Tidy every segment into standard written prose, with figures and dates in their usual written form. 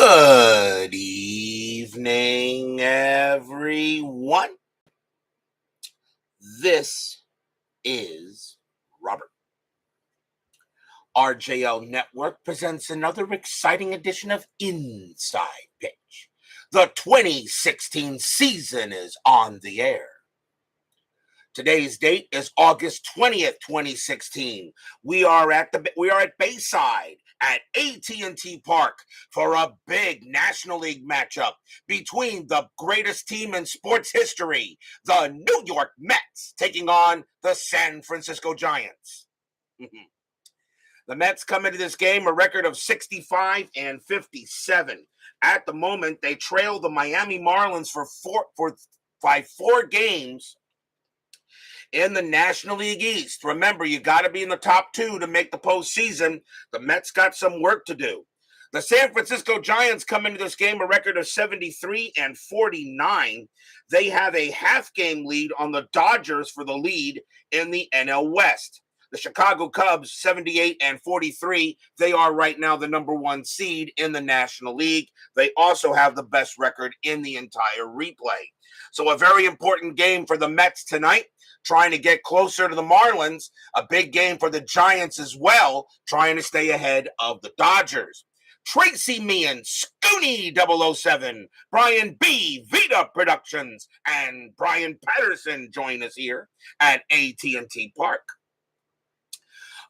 Good evening, everyone. This is Robert. RJL Network presents another exciting edition of Inside Pitch. The 2016 season is on the air. Today's date is August 20th, 2016. We are at Bayside at AT&T Park for a big National League matchup between the greatest team in sports history, the New York Mets, taking on the San Francisco Giants. The Mets come into this game a record of 65 and 57. At the moment, they trail the Miami Marlins by four games in the National League East. Remember, you got to be in the top two to make the postseason. The Mets got some work to do. The San Francisco Giants come into this game a record of 73 and 49. They have a half-game lead on the Dodgers for the lead in the NL West. The Chicago Cubs, 78 and 43. They are right now the number one seed in the National League. They also have the best record in the entire replay. So a very important game for the Mets tonight, trying to get closer to the Marlins. A big game for the Giants as well, trying to stay ahead of the Dodgers. Tracy Meehan, Scooney 007, Brian B, Vita Productions, and Brian Patterson join us here at AT&T Park.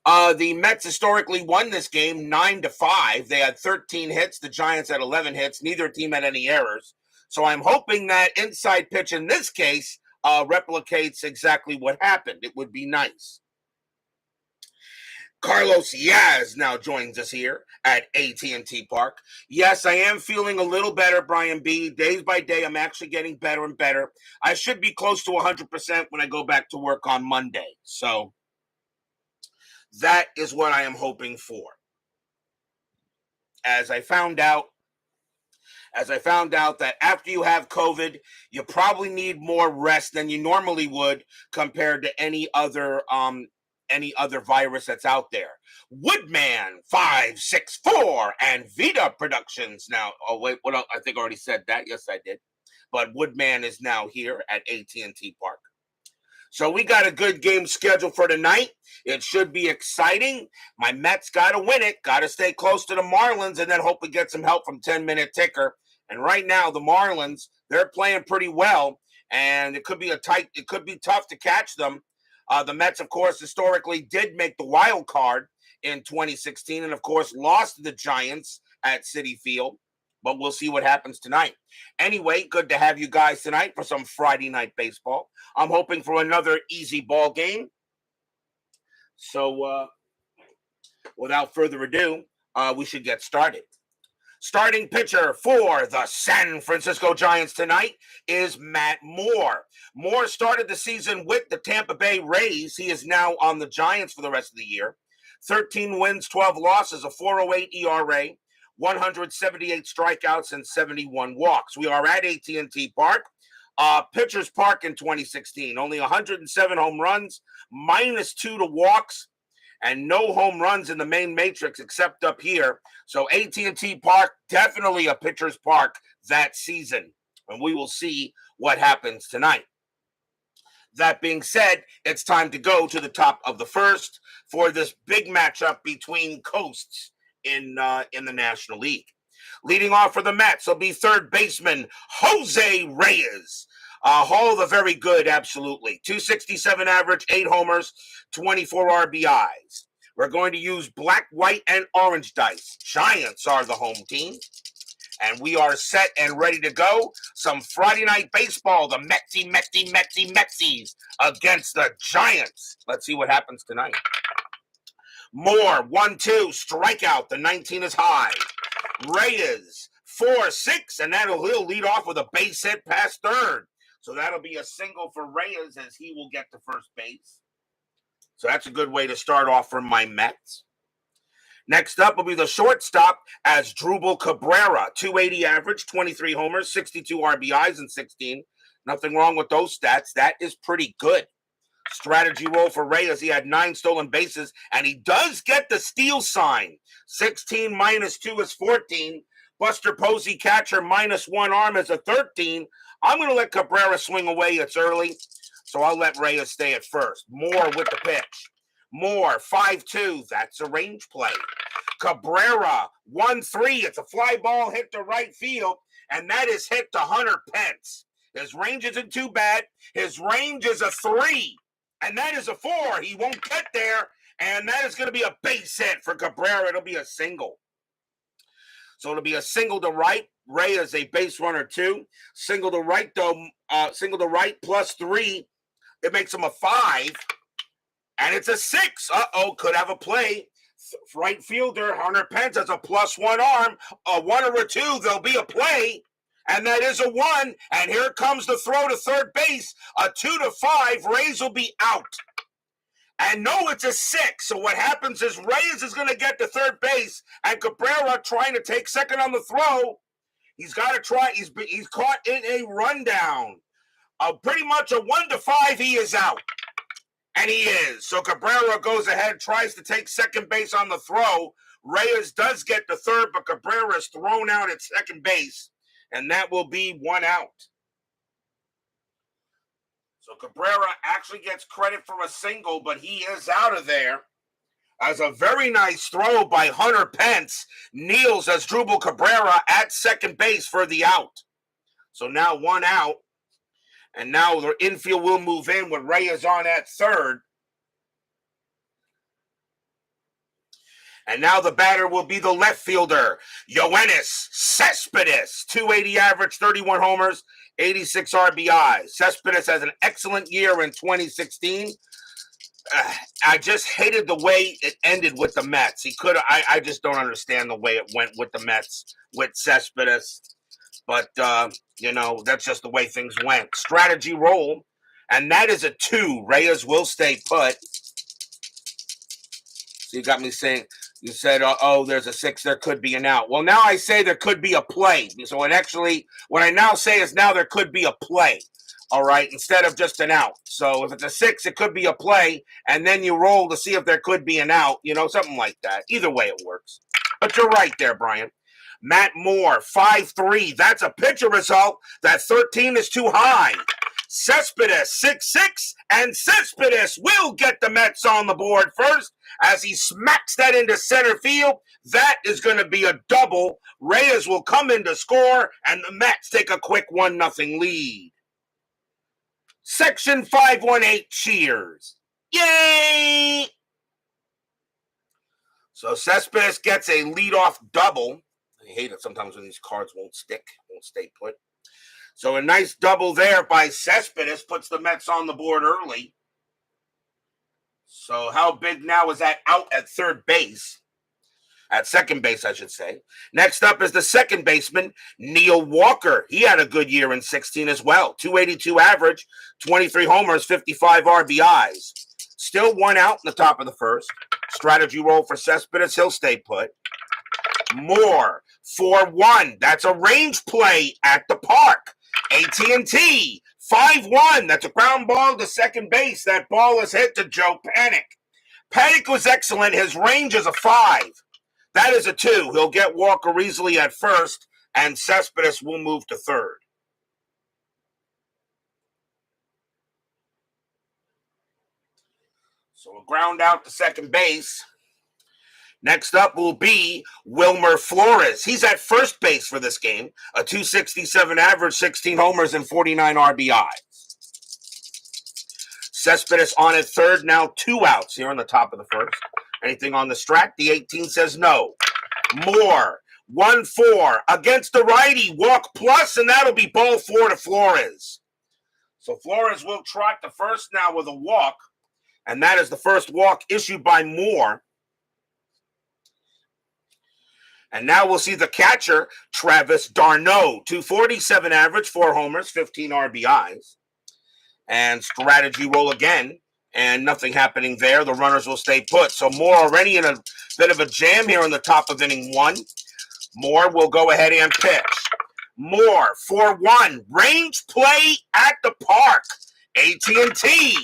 The Mets historically won this game 9-5. They had 13 hits. The Giants had 11 hits. Neither team had any errors. So I'm hoping that inside pitch in this case replicates exactly what happened. It would be nice. Carlos Yaz now joins us here at AT&T Park. Yes, I am feeling a little better, Brian B. Days by day, I'm actually getting better and better. I should be close to 100% when I go back to work on Monday. So that is what I am hoping for. As I found out that after you have COVID, you probably need more rest than you normally would compared to any other virus that's out there. Woodman 564 and Vita Productions now. Oh wait, what else? I think I already said that. Yes, I did. But Woodman is now here at AT&T Park. So we got a good game scheduled for tonight. It should be exciting. My Mets got to win it, got to stay close to the Marlins, and then hopefully get some help from 10-minute ticker. And right now, the Marlins, they're playing pretty well, and it could be tough to catch them. The Mets, of course, historically did make the wild card in 2016, and of course, lost to the Giants at Citi Field. But we'll see what happens tonight. Anyway, good to have you guys tonight for some Friday night baseball. I'm hoping for another easy ball game. So without further ado, we should get started. Starting pitcher for the San Francisco Giants tonight is Matt Moore. Moore started the season with the Tampa Bay Rays. He is now on the Giants for the rest of the year. 13 wins, 12 losses, a 4.08 ERA. 178 strikeouts and 71 walks. We are at AT&T Park, Pitchers Park in 2016. Only 107 home runs, -2 to walks, and no home runs in the main matrix except up here. So AT&T Park, definitely a Pitchers Park that season. And we will see what happens tonight. That being said, it's time to go to the top of the first for this big matchup between coasts in the National League. Leading off for the Mets will be third baseman Jose Reyes. Hall the very good, absolutely. 267 average, 8 homers, 24 RBIs. We're going to use black, white, and orange dice. Giants are the home team. And we are set and ready to go. Some Friday night baseball. The Metsies against the Giants. Let's see what happens tonight. Moore, 1-2, strikeout. The 19 is high. Reyes, 4-6, and he'll lead off with a base hit past third. So that'll be a single for Reyes as he will get to first base. So that's a good way to start off for my Mets. Next up will be the shortstop as Drupal Cabrera, 280 average, 23 homers, 62 RBIs, and 16. Nothing wrong with those stats. That is pretty good. Strategy role for Reyes. He had 9 stolen bases, and he does get the steal sign. 16 -2 is 14, Buster Posey catcher -1 arm is a 13. I'm going to let Cabrera swing away. It's early, so I'll let Reyes stay at first. Moore with the pitch. Moore, 5-2. That's a range play. Cabrera, 1-3. It's a fly ball hit to right field, and that is hit to Hunter Pence. His range isn't too bad. His range is a 3, and that is a 4. He won't get there, and that is going to be a base hit for Cabrera. It'll be a single. So it'll be a single to right. Reyes a base runner 2. Single to right, though. Single to right +3. It makes him a 5. And it's a 6. Uh-oh, could have a play. Right fielder, Hunter Pence has a +1 arm. A 1 or a 2, there'll be a play. And that is a 1. And here comes the throw to third base. A 2-5. Reyes will be out. And no, it's a 6. So what happens is Reyes is going to get to third base, and Cabrera trying to take second on the throw. He's got to try. He's caught in a rundown. Pretty much a 1-5. He is out, and he is. So Cabrera goes ahead, tries to take second base on the throw. Reyes does get to third, but Cabrera is thrown out at second base, and that will be 1 out. So Cabrera actually gets credit for a single, but he is out of there. As a very nice throw by Hunter Pence kneels as Asdrubal Cabrera at second base for the out. So now 1 out. And now the infield will move in with Reyes on at third. And now the batter will be the left fielder, Yoenis Cespedes. 280 average, 31 homers, 86 RBIs. Cespedes has an excellent year in 2016. I just hated the way it ended with the Mets. I just don't understand the way it went with the Mets with Cespedes. But, that's just the way things went. Strategy roll, and that is a 2. Reyes will stay put. So you got me saying, you said, there's a 6, there could be an out. Well, now I say there could be a play. So what I now say is now there could be a play, all right, instead of just an out. So if it's a 6, it could be a play, and then you roll to see if there could be an out, something like that. Either way it works. But you're right there, Brian. Matt Moore, 5-3. That's a pitcher result. That 13 is too high. Cespedes, 6-6, and Cespedes will get the Mets on the board first as he smacks that into center field. That is going to be a double. Reyes will come in to score, and the Mets take a quick 1-0 lead. Section 518 cheers. Yay! So Cespedes gets a leadoff double. I hate it sometimes when these cards won't stay put. So a nice double there by Cespedes puts the Mets on the board early. So how big now is that out at third base? At second base, I should say. Next up is the second baseman, Neil Walker. He had a good year in 16 as well. 282 average, 23 homers, 55 RBIs. Still 1 out in the top of the first. Strategy roll for Cespedes. He'll stay put. Moore, 4-1. That's a range play at the park. AT&T, 5-1. That's a ground ball to second base. That ball is hit to Joe Panic. Panic was excellent. His range is a 5. That is a 2. He'll get Walker easily at first, and Cespedes will move to third. So a ground out to second base. Next up will be Wilmer Flores. He's at first base for this game. A 267 average, 16 homers, and 49 RBI. Cespedes on at third, now 2 outs here on the top of the first. Anything on the strat? The 18 says no. Moore, 1-4 against the righty. Walk plus, and that'll be ball 4 to Flores. So Flores will trot the first now with a walk, and that is the first walk issued by Moore. And now we'll see the catcher, Travis d'Arnaud. 247 average, 4 homers, 15 RBIs. And strategy roll again. And nothing happening there. The runners will stay put. So Moore already in a bit of a jam here on the top of inning 1. Moore will go ahead and pitch. Moore, 4-1. Range play at the park. AT&T,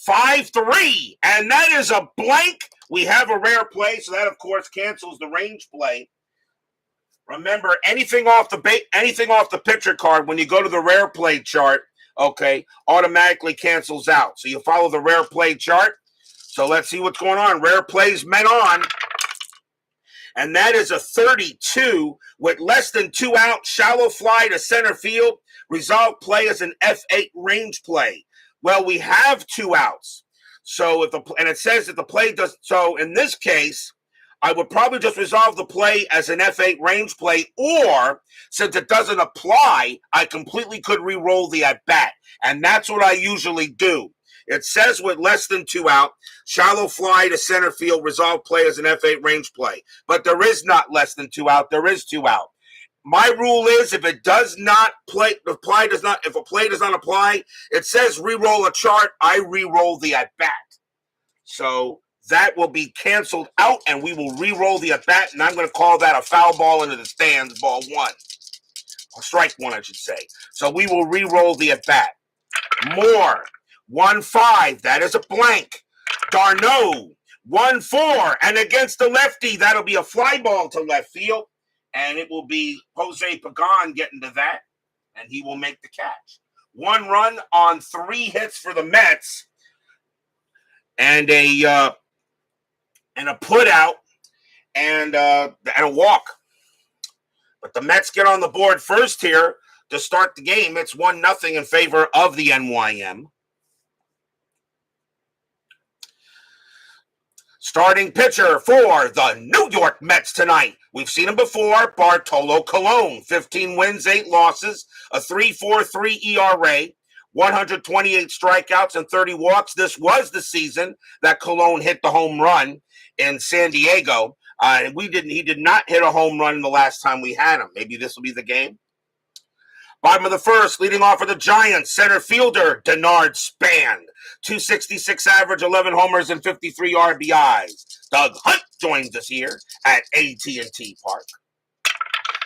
5-3. And that is a blank. We have a rare play, so that, of course, cancels the range play. Remember, anything off the picture card, when you go to the rare play chart, okay, automatically cancels out. So you follow the rare play chart. So let's see what's going on. Rare plays men on. And that is a 32 with less than 2 out, shallow fly to center field. Resolved play is an F8 range play. Well, we have 2 outs. So and it says that the play does, so in this case, I would probably just resolve the play as an F8 range play, or since it doesn't apply, I completely could re-roll the at bat. And that's what I usually do. It says with less than 2 out, shallow fly to center field, resolve play as an F8 range play. But there is not less than 2 out. There is 2 out. My rule is if it does not play, if a play does not apply, it says re-roll a chart. I re-roll the at bat. So that will be canceled out, and we will re-roll the at bat. And I'm going to call that a foul ball into the stands, ball 1, or strike 1, I should say. So we will re-roll the at bat. More. 1-5, that is a blank. Darno, 1-4, and against the lefty, that'll be a fly ball to left field, and it will be Jose Pagan getting to that, and he will make the catch. 1 run on 3 hits for the Mets, and a put out, and a walk. But the Mets get on the board first here to start the game. It's 1-0 in favor of the NYM. Starting pitcher for the New York Mets tonight. We've seen him before, Bartolo Colon. 15 wins, 8 losses, a 3.43 ERA, 128 strikeouts, and 30 walks. This was the season that Colon hit the home run in San Diego. He did not hit a home run the last time we had him. Maybe this will be the game. Bottom of the first, leading off for the Giants, center fielder Denard Span. 266 average, 11 homers, and 53 RBIs. Doug Hunt joins us here at AT&T Park.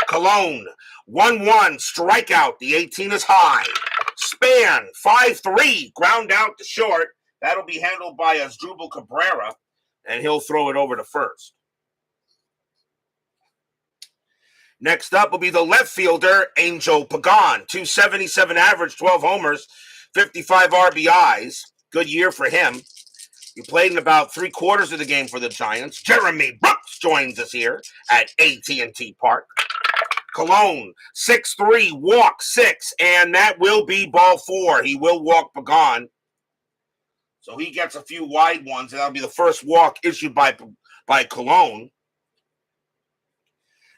Cologne, 1-1, strikeout. The 18 is high. Span, 5-3, ground out to short. That'll be handled by Asdrubal Cabrera, and he'll throw it over to first. Next up will be the left fielder, Angel Pagan. 277 average, 12 homers, 55 RBIs. Good year for him. He played in about 3/4 of the game for the Giants. Jeremy Brooks joins us here at AT&T Park. Cologne, 6-3, walk 6, and that will be ball 4. He will walk Pagan. So he gets a few wide ones, and that'll be the first walk issued by Cologne.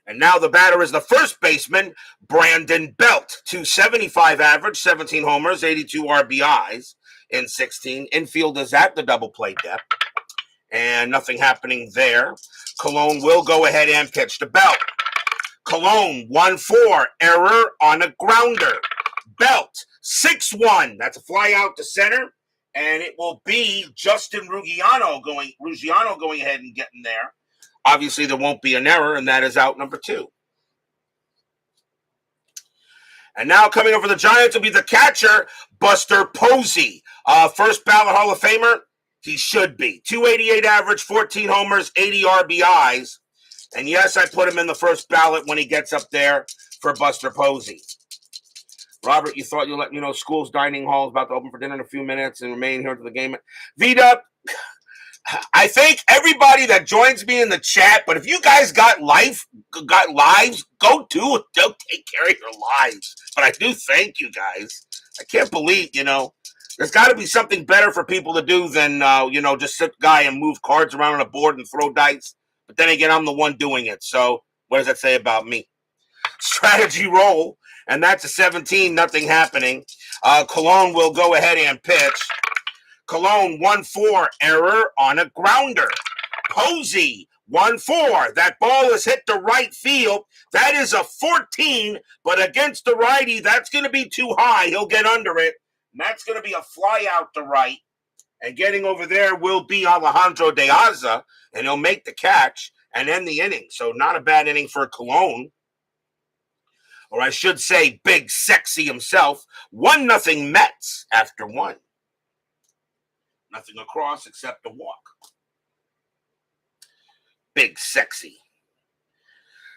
And now the batter is the first baseman, Brandon Belt. 275 average, 17 homers, 82 RBIs in 16. Infield is at the double play depth. And nothing happening there. Cologne will go ahead and pitch to Belt. Cologne, 1-4, error on a grounder. Belt, 6-1. That's a fly out to center. And it will be Justin Ruggiano going ahead and getting there. Obviously, there won't be an error, and that is out number 2. And now coming over the Giants will be the catcher, Buster Posey. First ballot Hall of Famer, he should be. 288 average, 14 homers, 80 RBIs. And yes, I put him in the first ballot when he gets up there for Buster Posey. Robert, you thought you'd let me know school's dining hall is about to open for dinner in a few minutes and remain here until the game. Vida, I thank everybody that joins me in the chat, but if you guys got lives, go do it. Don't take care of your lives. But I do thank you guys. I can't believe, there's got to be something better for people to do than, just sit guy and move cards around on a board and throw dice. But then again, I'm the one doing it. So what does that say about me? Strategy roll, and that's a 17, nothing happening. Cologne will go ahead and pitch. Cologne, 1-4, error on a grounder. Posey, 1-4. That ball is hit to right field. That is a 14, but against the righty, that's going to be too high. He'll get under it. And that's going to be a fly out to right. And getting over there will be Alejandro De Aza, and he'll make the catch and end the inning. So not a bad inning for Cologne. Or I should say, Big Sexy himself. 1-0 Mets after 1. Nothing across except a walk. Big Sexy.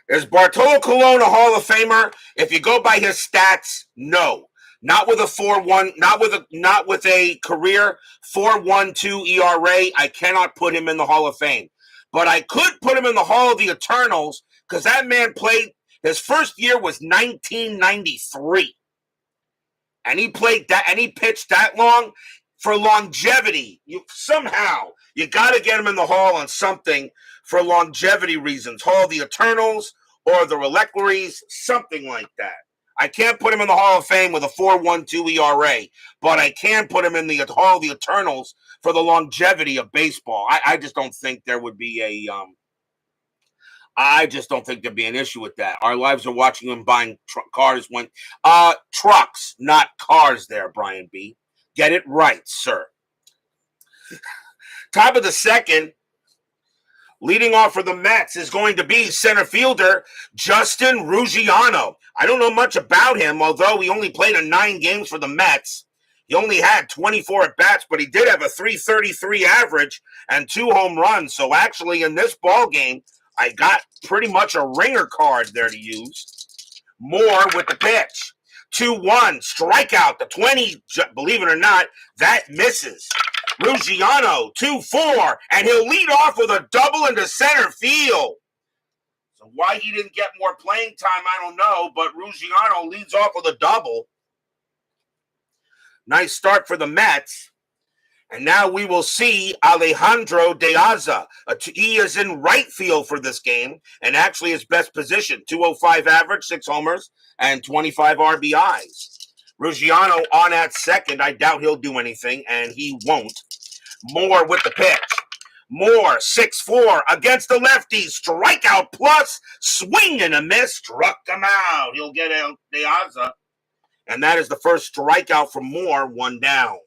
Is Bartolo Colon a Hall of Famer? If you go by his stats, no. Not with a 4.1, not with a career 4.12 ERA. I cannot put him in the Hall of Fame. But I could put him in the Hall of the Eternals because that man played, his first year was 1993. And he played that, and he pitched that long. For longevity, you got to get him in the Hall on something for longevity reasons. Hall of the Eternals or the Reliquaries, something like that. I can't put him in the Hall of Fame with a 4.12 ERA, but I can put him in the Hall of the Eternals for the longevity of baseball. I just don't think there would be I just don't think there'd be an issue with that. Our lives are watching him buying cars when trucks, not cars. There, Brian B. Get it right, sir. Top of the second, leading off for the Mets is going to be center fielder Justin Ruggiano. I don't know much about him, although he only played in 9 games for the Mets. He only had 24 at-bats, but he did have a .333 average and 2 home runs. So actually in this ball game, I got pretty much a ringer card there to use. Moore with the pitch. 2-1, strikeout, the 20, believe it or not, that misses. Ruggiano, 2-4, and he'll lead off with a double into center field. So why he didn't get more playing time, I don't know, but Ruggiano leads off with a double. Nice start for the Mets. And now we will see Alejandro De Aza. He is in right field for this game, and actually his best position. 205 average, 6 homers, and 25 RBIs. Ruggiano on at second. I doubt he'll do anything, and he won't. Moore with the pitch. Moore, 6-4, against the lefty. Strikeout plus, swing and a miss. Struck him out. He'll get De Aza. And that is the first strikeout from Moore, 1 down.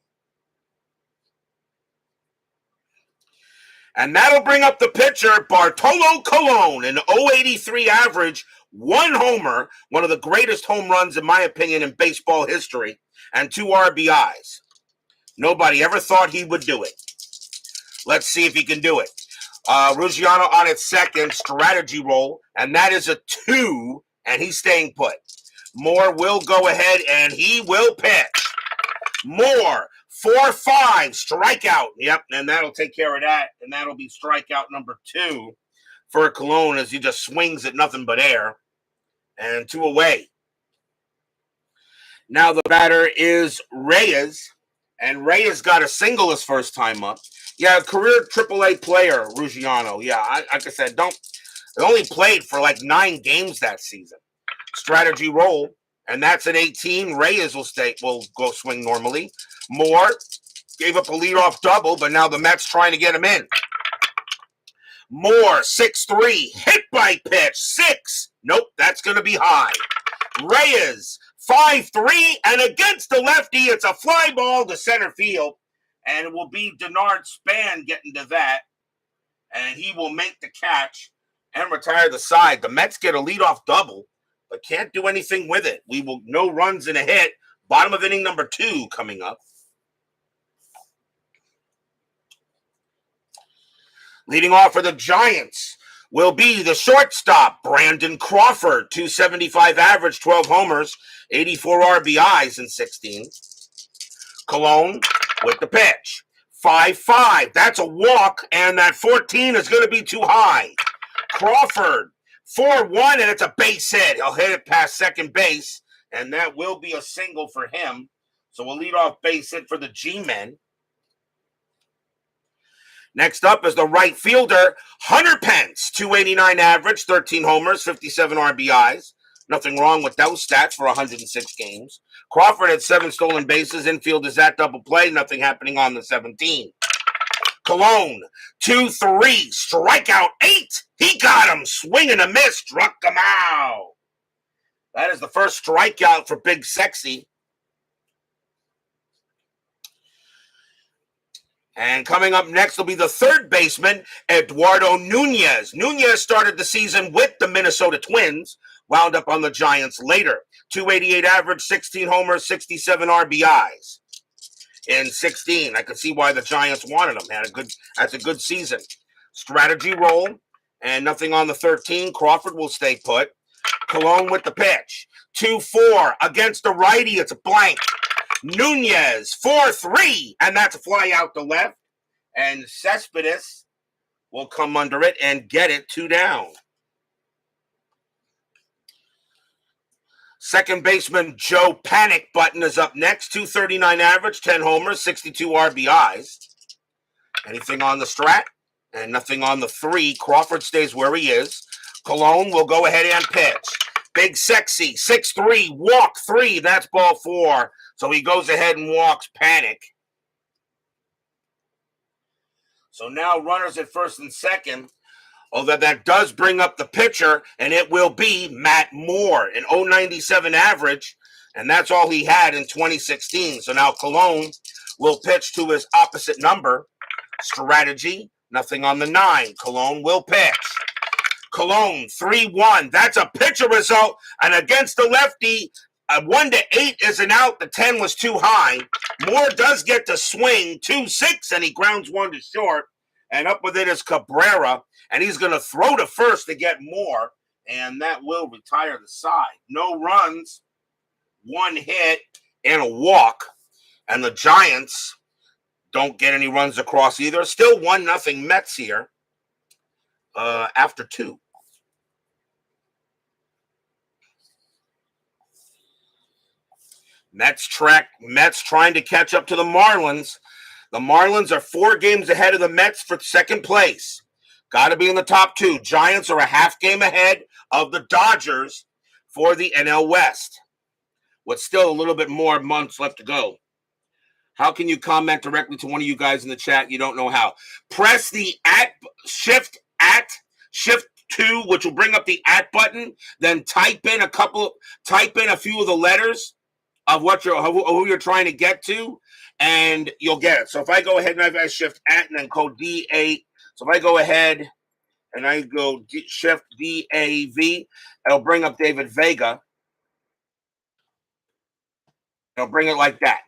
And that'll bring up the pitcher, Bartolo Colon, an .083 average, 1 homer, one of the greatest home runs, in my opinion, in baseball history, and 2 RBIs. Nobody ever thought he would do it. Let's see if he can do it. Ruggiano on its second, strategy roll, and that is a 2, and he's staying put. Moore will go ahead, and he will pitch. Moore, 4-5, strikeout. Yep, and that'll take care of that. And that'll be strikeout number 2 for Colon as he just swings at nothing but air. And 2 away. Now the batter is Reyes. And Reyes got a single his first time up. Yeah, career AAA player, Ruggiano. Yeah, like I said, they only played for like 9 games that season. Strategy roll. And that's an 18. Reyes will go swing normally. Moore gave up a leadoff double, but now the Mets trying to get him in. Moore, 6-3, hit by pitch, 6. Nope, that's going to be high. Reyes, 5-3, and against the lefty, it's a fly ball to center field, and it will be Denard Span getting to that, and he will make the catch and retire the side. The Mets get a leadoff double, but can't do anything with it. We will no runs and a hit. Bottom of inning number 2 coming up. Leading off for the Giants will be the shortstop, Brandon Crawford, 275 average, 12 homers, 84 RBIs in 16. Colon with the pitch. 5-5. That's a walk, and that 14 is going to be too high. Crawford, 4-1, and it's a base hit. He'll hit it past second base, and that will be a single for him. So we'll lead off base hit for the G-men. Next up is the right fielder, Hunter Pence, 289 average, 13 homers, 57 RBIs. Nothing wrong with those stats for 106 games. Crawford had 7 stolen bases. Infield is at double play. Nothing happening on the 17. Colon, 2-3, strikeout 8. He got him. Swing and a miss. Struck him out. That is the first strikeout for Big Sexy. And coming up next will be the third baseman, Eduardo Nunez. Nunez started the season with the Minnesota Twins, wound up on the Giants later. 288 average, 16 homers, 67 RBIs in 16. I could see why the Giants wanted him. That's a good season. Strategy roll. And nothing on the 13. Crawford will stay put. Colon with the pitch. 2-4 against the righty. It's a blank. Nunez, 4-3. And that's a fly out to left. And Cespedes will come under it and get it 2 down. Second baseman Joe Panic Button is up next. 239 average, 10 homers, 62 RBIs. Anything on the strat? And nothing on the 3. Crawford stays where he is. Colon will go ahead and pitch. Big Sexy, 6-3, walk 3. That's ball 4. So he goes ahead and walks Panic. So now runners at first and second. Although that does bring up the pitcher, and it will be Matt Moore, an 097 average, and that's all he had in 2016. So now Colon will pitch to his opposite number. Strategy, nothing on the 9. Colon will pitch. Colon, 3-1. That's a pitcher result, and against the lefty, 1-8 is an out. The 10 was too high. Moore does get to swing 2-6, and he grounds 1 to short. And up with it is Cabrera, and he's going to throw to first to get Moore, and that will retire the side. No runs, 1 hit, and a walk. And the Giants don't get any runs across either. Still 1-0 Mets here after 2. Mets trying to catch up to the Marlins. The Marlins are 4 games ahead of the Mets for second place. Got to be in the top 2. Giants are a half game ahead of the Dodgers for the NL West. With still a little bit more months left to go. How can you comment directly to one of you guys in the chat? You don't know how. Press the shift 2, which will bring up the @ button. Then type in a few of the letters of who you're trying to get to, and you'll get it. So if I go ahead and I shift @ and then code D8, so if I go ahead and I go shift DAV, it'll bring up David Vega. It'll bring it like that.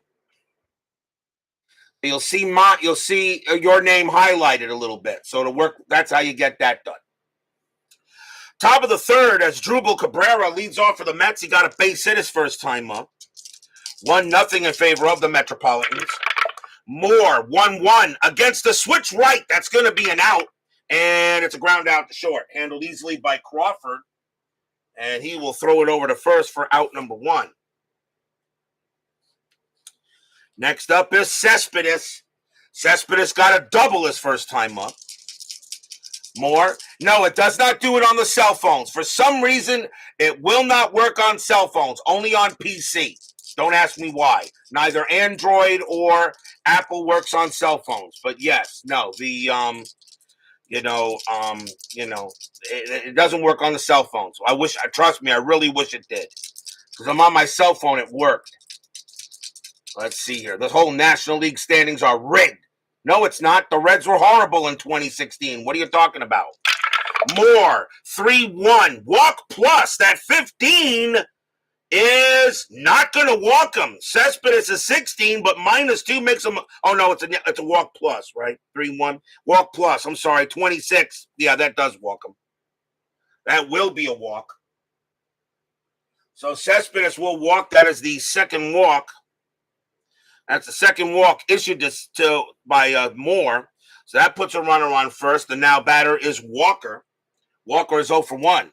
You'll see your name highlighted a little bit. So it'll work. That's how you get that done. Top of the 3rd, as Drupal Cabrera leads off for the Mets. He got a base hit his first time up. 1-0 in favor of the Metropolitans. Moore, 1-1 against the switch right. That's going to be an out, and it's a ground out to short. Handled easily by Crawford, and he will throw it over to first for out number 1. Next up is Cespedes. Cespedes got a double his first time up. Moore. No, it does not do it on the cell phones. For some reason, it will not work on cell phones, only on PC. Don't ask me why. Neither Android or Apple works on cell phones. But yes, no, it doesn't work on the cell phones. Trust me, I really wish it did. Because I'm on my cell phone, it worked. Let's see here. The whole National League standings are rigged. No, it's not. The Reds were horrible in 2016. What are you talking about? Moore, 3-1. Walk plus. That 15 is not going to walk him. Cespedes is 16, but -2 makes him. Oh, no, it's a walk plus, right? 3-1. Walk plus. I'm sorry, 26. Yeah, that does walk him. That will be a walk. So Cespedes will walk. That is the second walk. That's the second walk issued by Moore. So that puts a runner on first. The now batter is Walker. Walker is 0 for 1.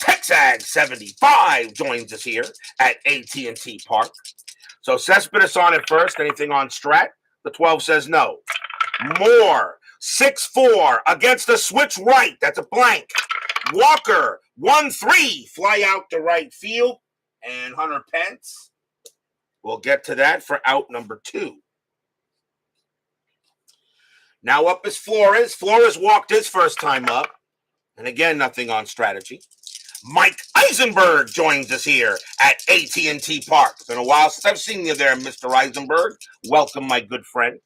Texag 75 joins us here at AT&T Park. So Cespedes on at first. Anything on strat? The 12 says no. Moore, 6-4 against the switch right. That's a blank. Walker, 1-3. Fly out to right field. And Hunter Pence, we'll get to that for out number 2. Now up is Flores. Flores walked his first time up. And again, nothing on strategy. Mike Eisenberg joins us here at AT&T Park. It's been a while since I've seen you there, Mr. Eisenberg. Welcome, my good friend.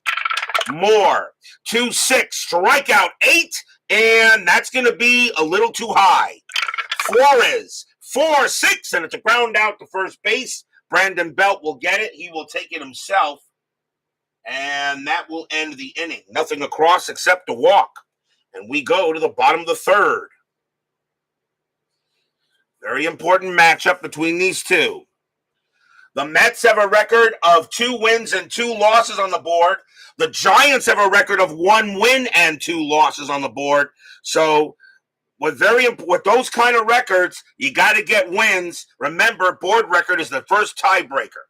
Moore, 2-6, strikeout 8, and that's going to be a little too high. Flores, 4-6, and it's a ground out to first base. Brandon Belt will get it. He will take it himself. And that will end the inning. Nothing across except a walk. And we go to the bottom of the third. Very important matchup between these two. The Mets have a record of 2 wins and 2 losses on the board. The Giants have a record of 1 win and 2 losses on the board. So with those kind of records, you got to get wins. Remember, board record is the first tiebreaker.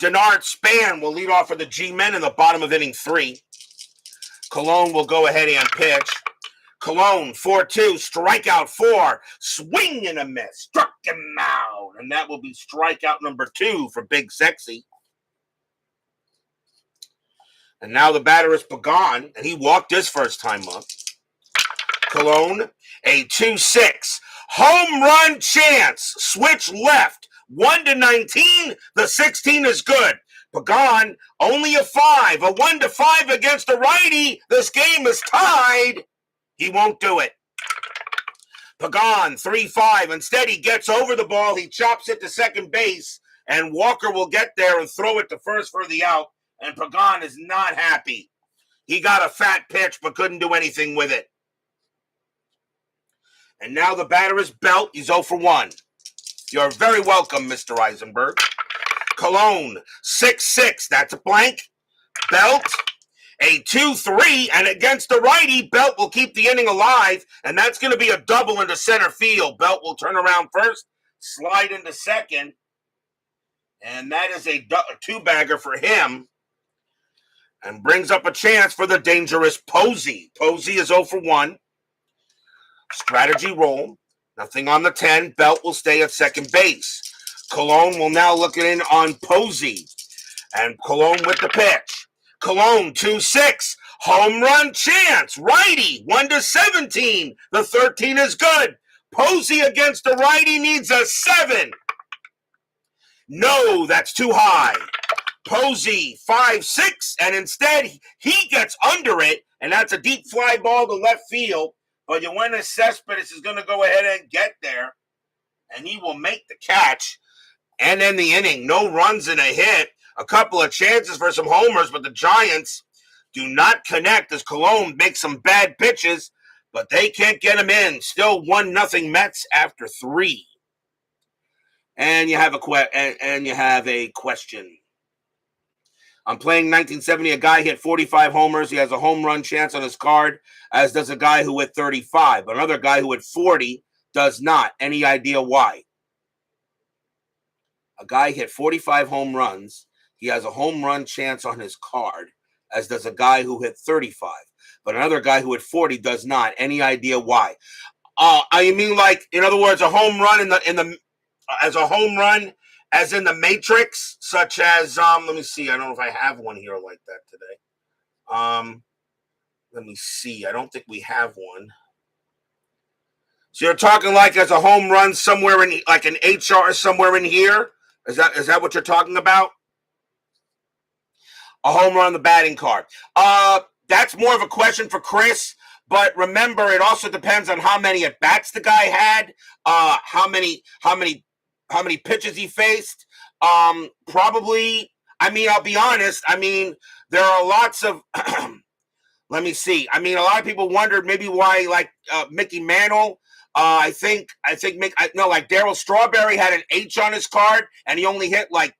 Denard Span will lead off for the G-Men in the bottom of inning 3. Colon will go ahead and pitch. Colon, 4-2, strikeout 4, swing and a miss, struck him out. And that will be strikeout number 2 for Big Sexy. And now the batter is Pagan, and he walked his first time up. Colon, a 2-6, home run chance, switch left, 1-19, the 16 is good. Pagan, only a 5, a 1-5 against the righty. This game is tied. He won't do it. Pagan, 3-5. Instead, he gets over the ball. He chops it to second base, and Walker will get there and throw it to first for the out, and Pagan is not happy. He got a fat pitch but couldn't do anything with it. And now the batter is Belt. He's 0 for 1. You're very welcome, Mr. Eisenberg. Colon, 6-6. That's a blank. Belt, a 2-3, and against the righty, Belt will keep the inning alive, and that's going to be a double into center field. Belt will turn around first, slide into second, and that is a 2-bagger for him, and brings up a chance for the dangerous Posey. Posey is 0 for 1. Strategy roll. Nothing on the 10. Belt will stay at second base. Colon will now look in on Posey, and Colon with the pitch. Colon, 2-6, home run chance, righty, 1-17. The 13 is good. Posey against the righty needs a 7. No, that's too high. Posey, 5-6, and instead he gets under it, and that's a deep fly ball to left field. But Yoenis Cespedes is going to go ahead and get there, and he will make the catch and end the inning. No runs and a hit. A couple of chances for some homers, but the Giants do not connect as Colon makes some bad pitches, but they can't get him in. Still 1-0 Mets after 3. And you have a question. I'm playing 1970. A guy hit 45 homers. He has a home run chance on his card, as does a guy who hit 35. Another guy who hit 40 does not. Any idea why? A guy hit 45 home runs. He has a home run chance on his card, as does a guy who hit 35. But another guy who hit 40 does not. Any idea why? I mean, like, in other words, a home run as a home run, as in the Matrix, such as let me see. I don't know if I have one here like that today. Let me see. I don't think we have one. So you're talking like as a home run somewhere in like an HR somewhere in here? Is that what you're talking about? A home run on the batting card. That's more of a question for Chris. But remember, it also depends on how many at bats the guy had, how many pitches he faced. Probably. I mean, I'll be honest. I mean, there are lots of. Let me see. I mean, a lot of people wondered maybe why, like Mickey Mantle. I think like Darryl Strawberry had an H on his card, and he only hit like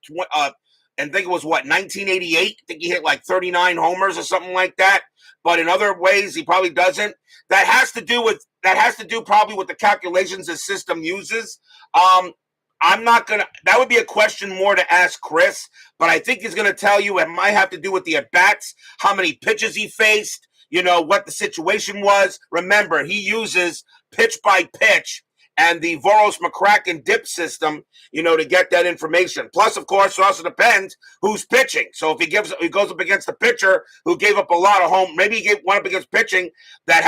and I think it was 1988. I think he hit like 39 homers or something like that. But in other ways, he probably doesn't. That has to do probably with the calculations the system uses. I'm not gonna. That would be a question more to ask Chris. But I think he's gonna tell you it might have to do with the at bats, how many pitches he faced, what the situation was. Remember, he uses pitch by pitch and the Voros McCracken dip system, to get that information. Plus, of course, it also depends who's pitching. So if he goes up against a pitcher who gave up a lot of maybe he went up against pitching that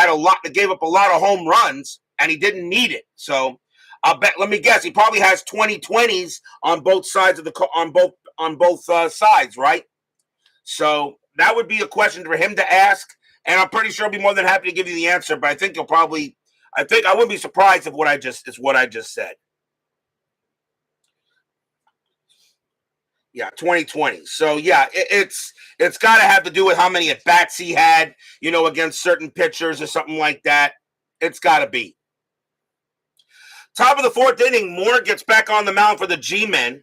gave up a lot of home runs and he didn't need it. So I'll bet. Let me guess. He probably has 20/20s on both sides of on both sides, right? So that would be a question for him to ask, and I'm pretty sure he'll be more than happy to give you the answer. But I think I wouldn't be surprised if what I just said. Yeah, 2020. So yeah, it's got to have to do with how many at bats he had, against certain pitchers or something like that. It's got to be. Top of the fourth inning, Moore gets back on the mound for the G-men.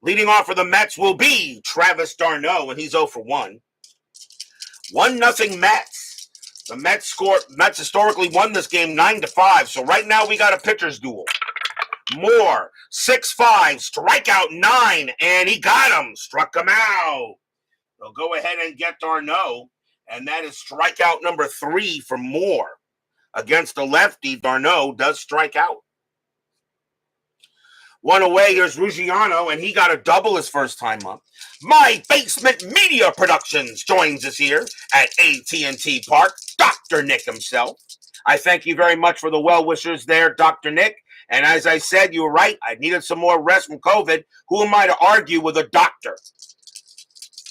Leading off for the Mets will be Travis d'Arnaud, and he's 0 for 1. 1-0 Mets. The Mets historically won this game 9-5. So right now we got a pitcher's duel. Moore, 6-5, strikeout 9, and he got him. Struck him out. They'll go ahead and get d'Arnaud, and that is strikeout number 3 for Moore. Against the lefty, d'Arnaud does strike out. One away, here's Ruggiano, and he got a double his first time up. My Basement Media Productions joins us here at AT&T Park, Dr. Nick himself. I thank you very much for the well wishers there, Dr. Nick. And as I said, you were right. I needed some more rest from COVID. Who am I to argue with a doctor?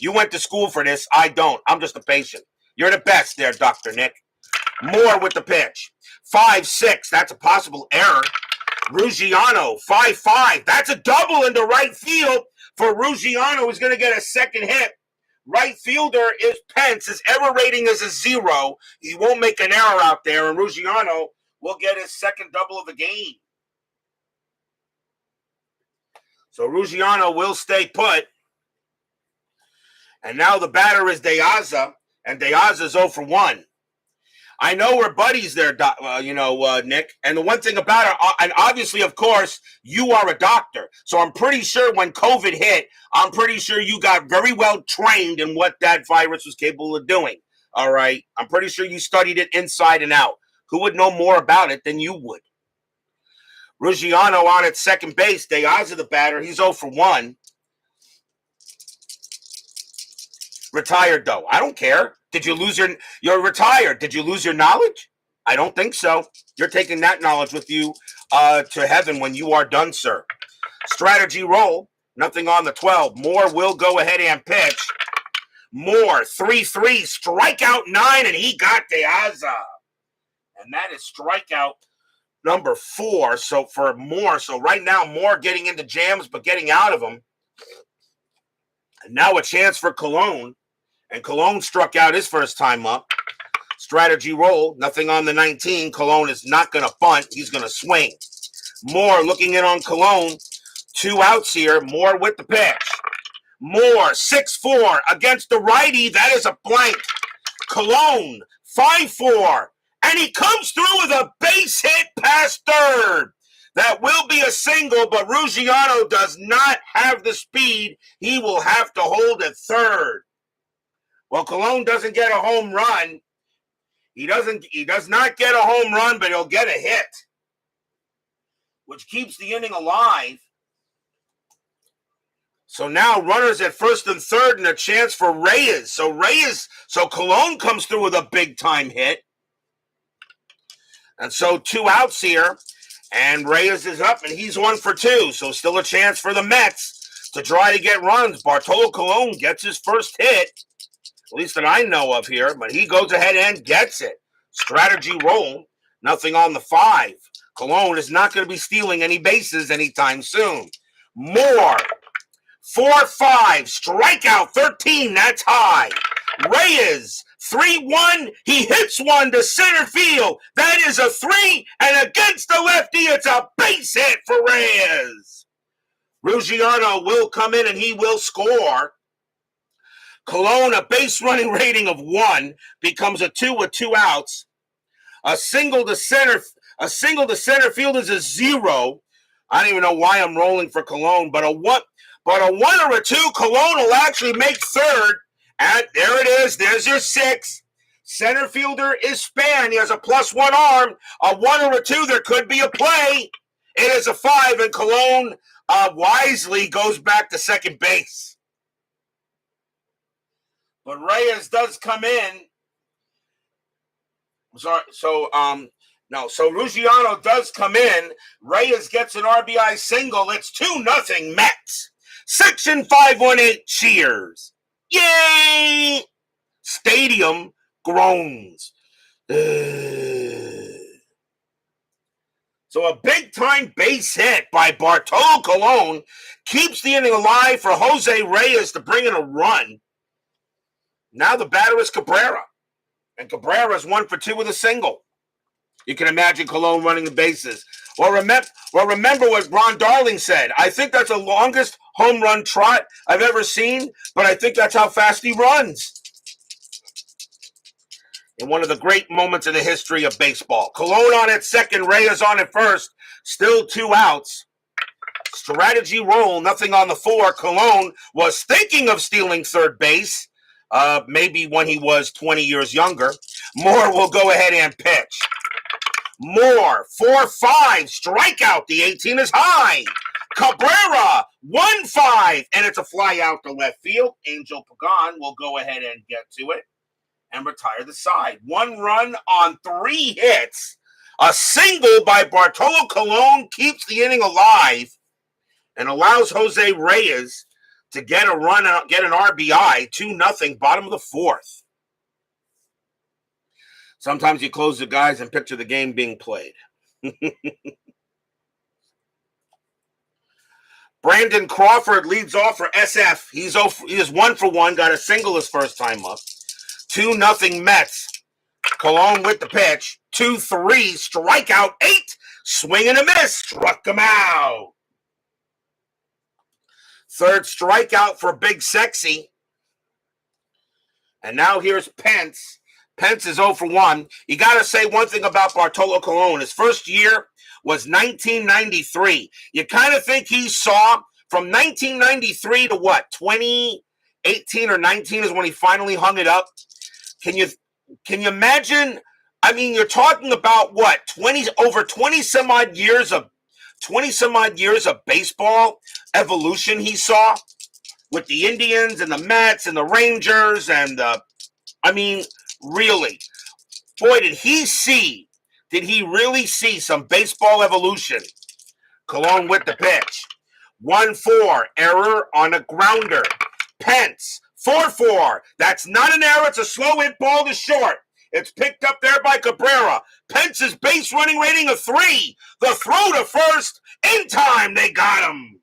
You went to school for this. I don't. I'm just a patient. You're the best there, Dr. Nick. Moore with the pitch. 5-6. That's a possible error. Ruggiano, 5-5. That's a double into right field for Ruggiano, who's going to get a second hit. Right fielder is Pence. His error rating is a 0. He won't make an error out there, and Ruggiano will get his second double of the game. So Ruggiano will stay put. And now the batter is De-Aza, and De-Aza's 0 for 1. I know we're buddies there, Nick. And the one thing about it, and obviously, of course, you are a doctor. So I'm pretty sure when COVID hit, I'm pretty sure you got very well trained in what that virus was capable of doing. All right? I'm pretty sure you studied it inside and out. Who would know more about it than you would? Ruggiano on at second base. De-Aza the batter. He's 0 for 1. Retired, though. I don't care. Did you lose you're retired. Did you lose your knowledge? I don't think so. You're taking that knowledge with you to heaven when you are done, sir. Strategy roll. Nothing on the 12. Moore will go ahead and pitch. Moore, 3-3, strikeout 9, and he got De-Aza. And that is strikeout number 4. So for Moore, so right now Moore getting into jams but getting out of them. And now a chance for Colon. And Colon struck out his first time up. Strategy roll. Nothing on the 19. Colon is not going to bunt. He's going to swing. Moore looking in on Colon. 2 outs here. Moore with the pitch. Moore, 6-4 against the righty. That is a blank. Colon, 5-4. And he comes through with a base hit past third. That will be a single, but Ruggiano does not have the speed. He will have to hold at third. Well, Colon doesn't get a home run. He does not get a home run, but he'll get a hit, which keeps the inning alive. So now runners at first and third and a chance for Reyes. So Colon comes through with a big-time hit. And so 2 outs here, and Reyes is up, and he's 1 for 2. So still a chance for the Mets to try to get runs. Bartolo Colon gets his first hit, at least that I know of here, but he goes ahead and gets it. Strategy roll, nothing on the 5. Colon is not going to be stealing any bases anytime soon. Moore, 4-5, strikeout 13, that's high. Reyes, 3-1, he hits one to center field. That is a 3, and against the lefty, it's a base hit for Reyes. Ruggiano will come in and he will score. Colon, a base running rating of 1, becomes a 2 with 2 outs. A single to center field is a 0. I don't even know why I'm rolling for Colon, but a 1 or a 2, Colon will actually make third. And there it is. There's your 6. Center fielder is Span. He has a +1 arm. A 1 or a 2, there could be a play. It is a 5, and Colon wisely goes back to second base. But Reyes does come in. So Ruggiano does come in. Reyes gets an RBI single. It's 2-0 Mets. Section 518 cheers. Yay! Stadium groans. So a big-time base hit by Bartolo Colon keeps the inning alive for Jose Reyes to bring in a run. Now the batter is Cabrera, and Cabrera is 1 for 2 with a single. You can imagine Colon running the bases. Well, remember what Ron Darling said. I think that's the longest home run trot I've ever seen, but I think that's how fast he runs. In one of the great moments in the history of baseball. Colon on at second, Reyes on at first. Still 2 outs. Strategy roll, nothing on the 4. Colon was thinking of stealing third base, maybe when he was 20 years younger. Moore will go ahead and pitch. Moore, 4-5, strikeout. The 18 is high. Cabrera, 1-5, and it's a fly out to left field. Angel Pagan will go ahead and get to it and retire the side. 1 run on 3 hits. A single by Bartolo Colon keeps the inning alive and allows Jose Reyes to get a run, get an RBI, 2-0, bottom of the 4th. Sometimes you close the guys and picture the game being played. Brandon Crawford leads off for SF. He is 1 for 1, got a single his first time up. 2-0 Mets. Colon with the pitch. 2-3, strikeout 8. Swing and a miss. Struck him out. Third strikeout for Big Sexy. And now here's Pence. Pence is 0 for 1. You got to say one thing about Bartolo Colon. His first year was 1993. You kind of think he saw from 1993 to what? 2018 or 19 is when he finally hung it up. Can you imagine? I mean, you're talking about what? 20 some odd years of baseball evolution he saw with the Indians and the Mets and the Rangers and really, boy, did he really see some baseball evolution. Colon with the pitch. 1-4, error on a grounder. Pence, 4-4. That's not an error. It's a slow hit ball to short. It's picked up there by Cabrera. Pence's base running rating of 3. The throw to first. In time, they got him.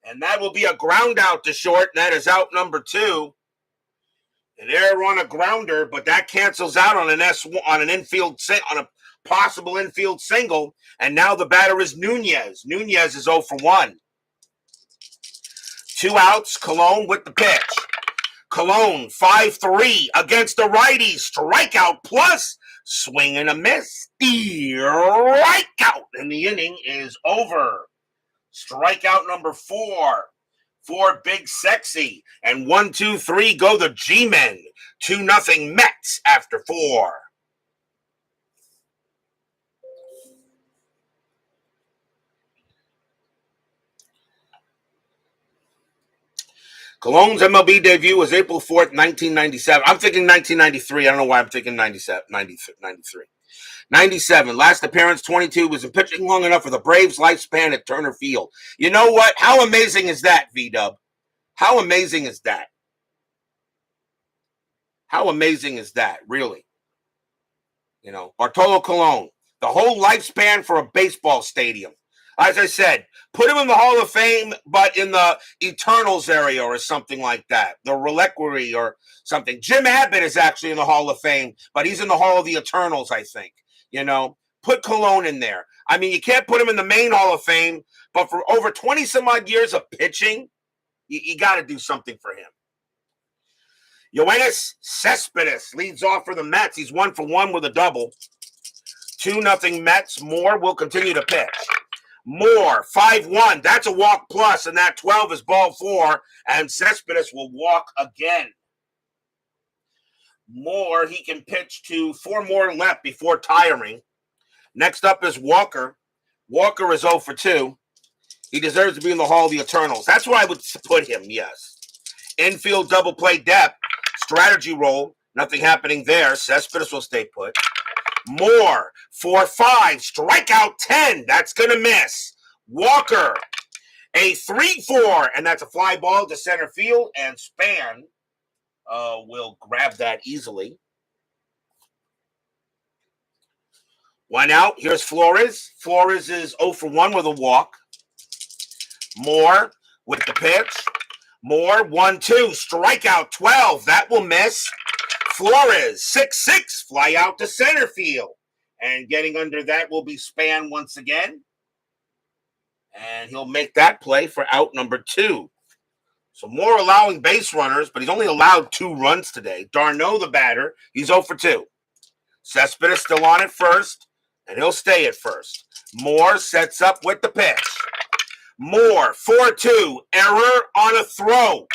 And that will be a ground out to short, and that is out number 2. An error on a grounder, but that cancels out on on a possible infield single. And now the batter is Nunez. Nunez is 0 for 1. 2 outs. Colon with the pitch. Colon 5-3 against the righty. Strikeout plus. Swing and a miss. Strikeout. And the inning is over. Strikeout number 4. For Big Sexy. And 1, 2, 3 go the G-Men. 2-0 Mets after 4. Colon's MLB debut was April 4th, 1997. I'm thinking 1993. I don't know why I'm thinking 93. 97. Last appearance, 22. Was in pitching long enough for the Braves' lifespan at Turner Field. You know what? How amazing is that, V-Dub? How amazing is that? How amazing is that, really? You know, Bartolo Colon, the whole lifespan for a baseball stadium. As I said, put him in the Hall of Fame, but in the Eternals area or something like that. The Reliquary or something. Jim Abbott is actually in the Hall of Fame, but he's in the Hall of the Eternals, I think. You know, put Colon in there. I mean, you can't put him in the main Hall of Fame, but for over 20 some odd years of pitching, you got to do something for him. Yoenis Cespedes leads off for the Mets. He's 1 for 1 with a double. 2-0 Mets. Moore will continue to pitch. Moore, 5-1. That's a walk plus, and that 12 is ball 4, and Cespedes will walk again. Moore, he can pitch to 4 more left before tiring. Next up is Walker. Walker is 0 for 2. He deserves to be in the Hall of the Eternals. That's where I would put him, yes. Infield double play depth. Strategy roll. Nothing happening there. Cespedes will stay put. Moore, 4-5. Strikeout 10. That's going to miss. Walker, a 3-4. And that's a fly ball to center field. And Span will grab that easily. One out. Here's Flores. Flores is 0 for 1 with a walk. Moore with the pitch. Moore, 1-2. Strikeout 12. That will miss. Flores, 6-6. Fly out to center field. And getting under that will be Span once again. And he'll make that play for out number 2. So Moore allowing base runners, but he's only allowed 2 runs today. Darno, the batter, he's 0 for 2. Cespedes still on at first, and he'll stay at first. Moore sets up with the pitch. Moore, 4-2. Error on a throw.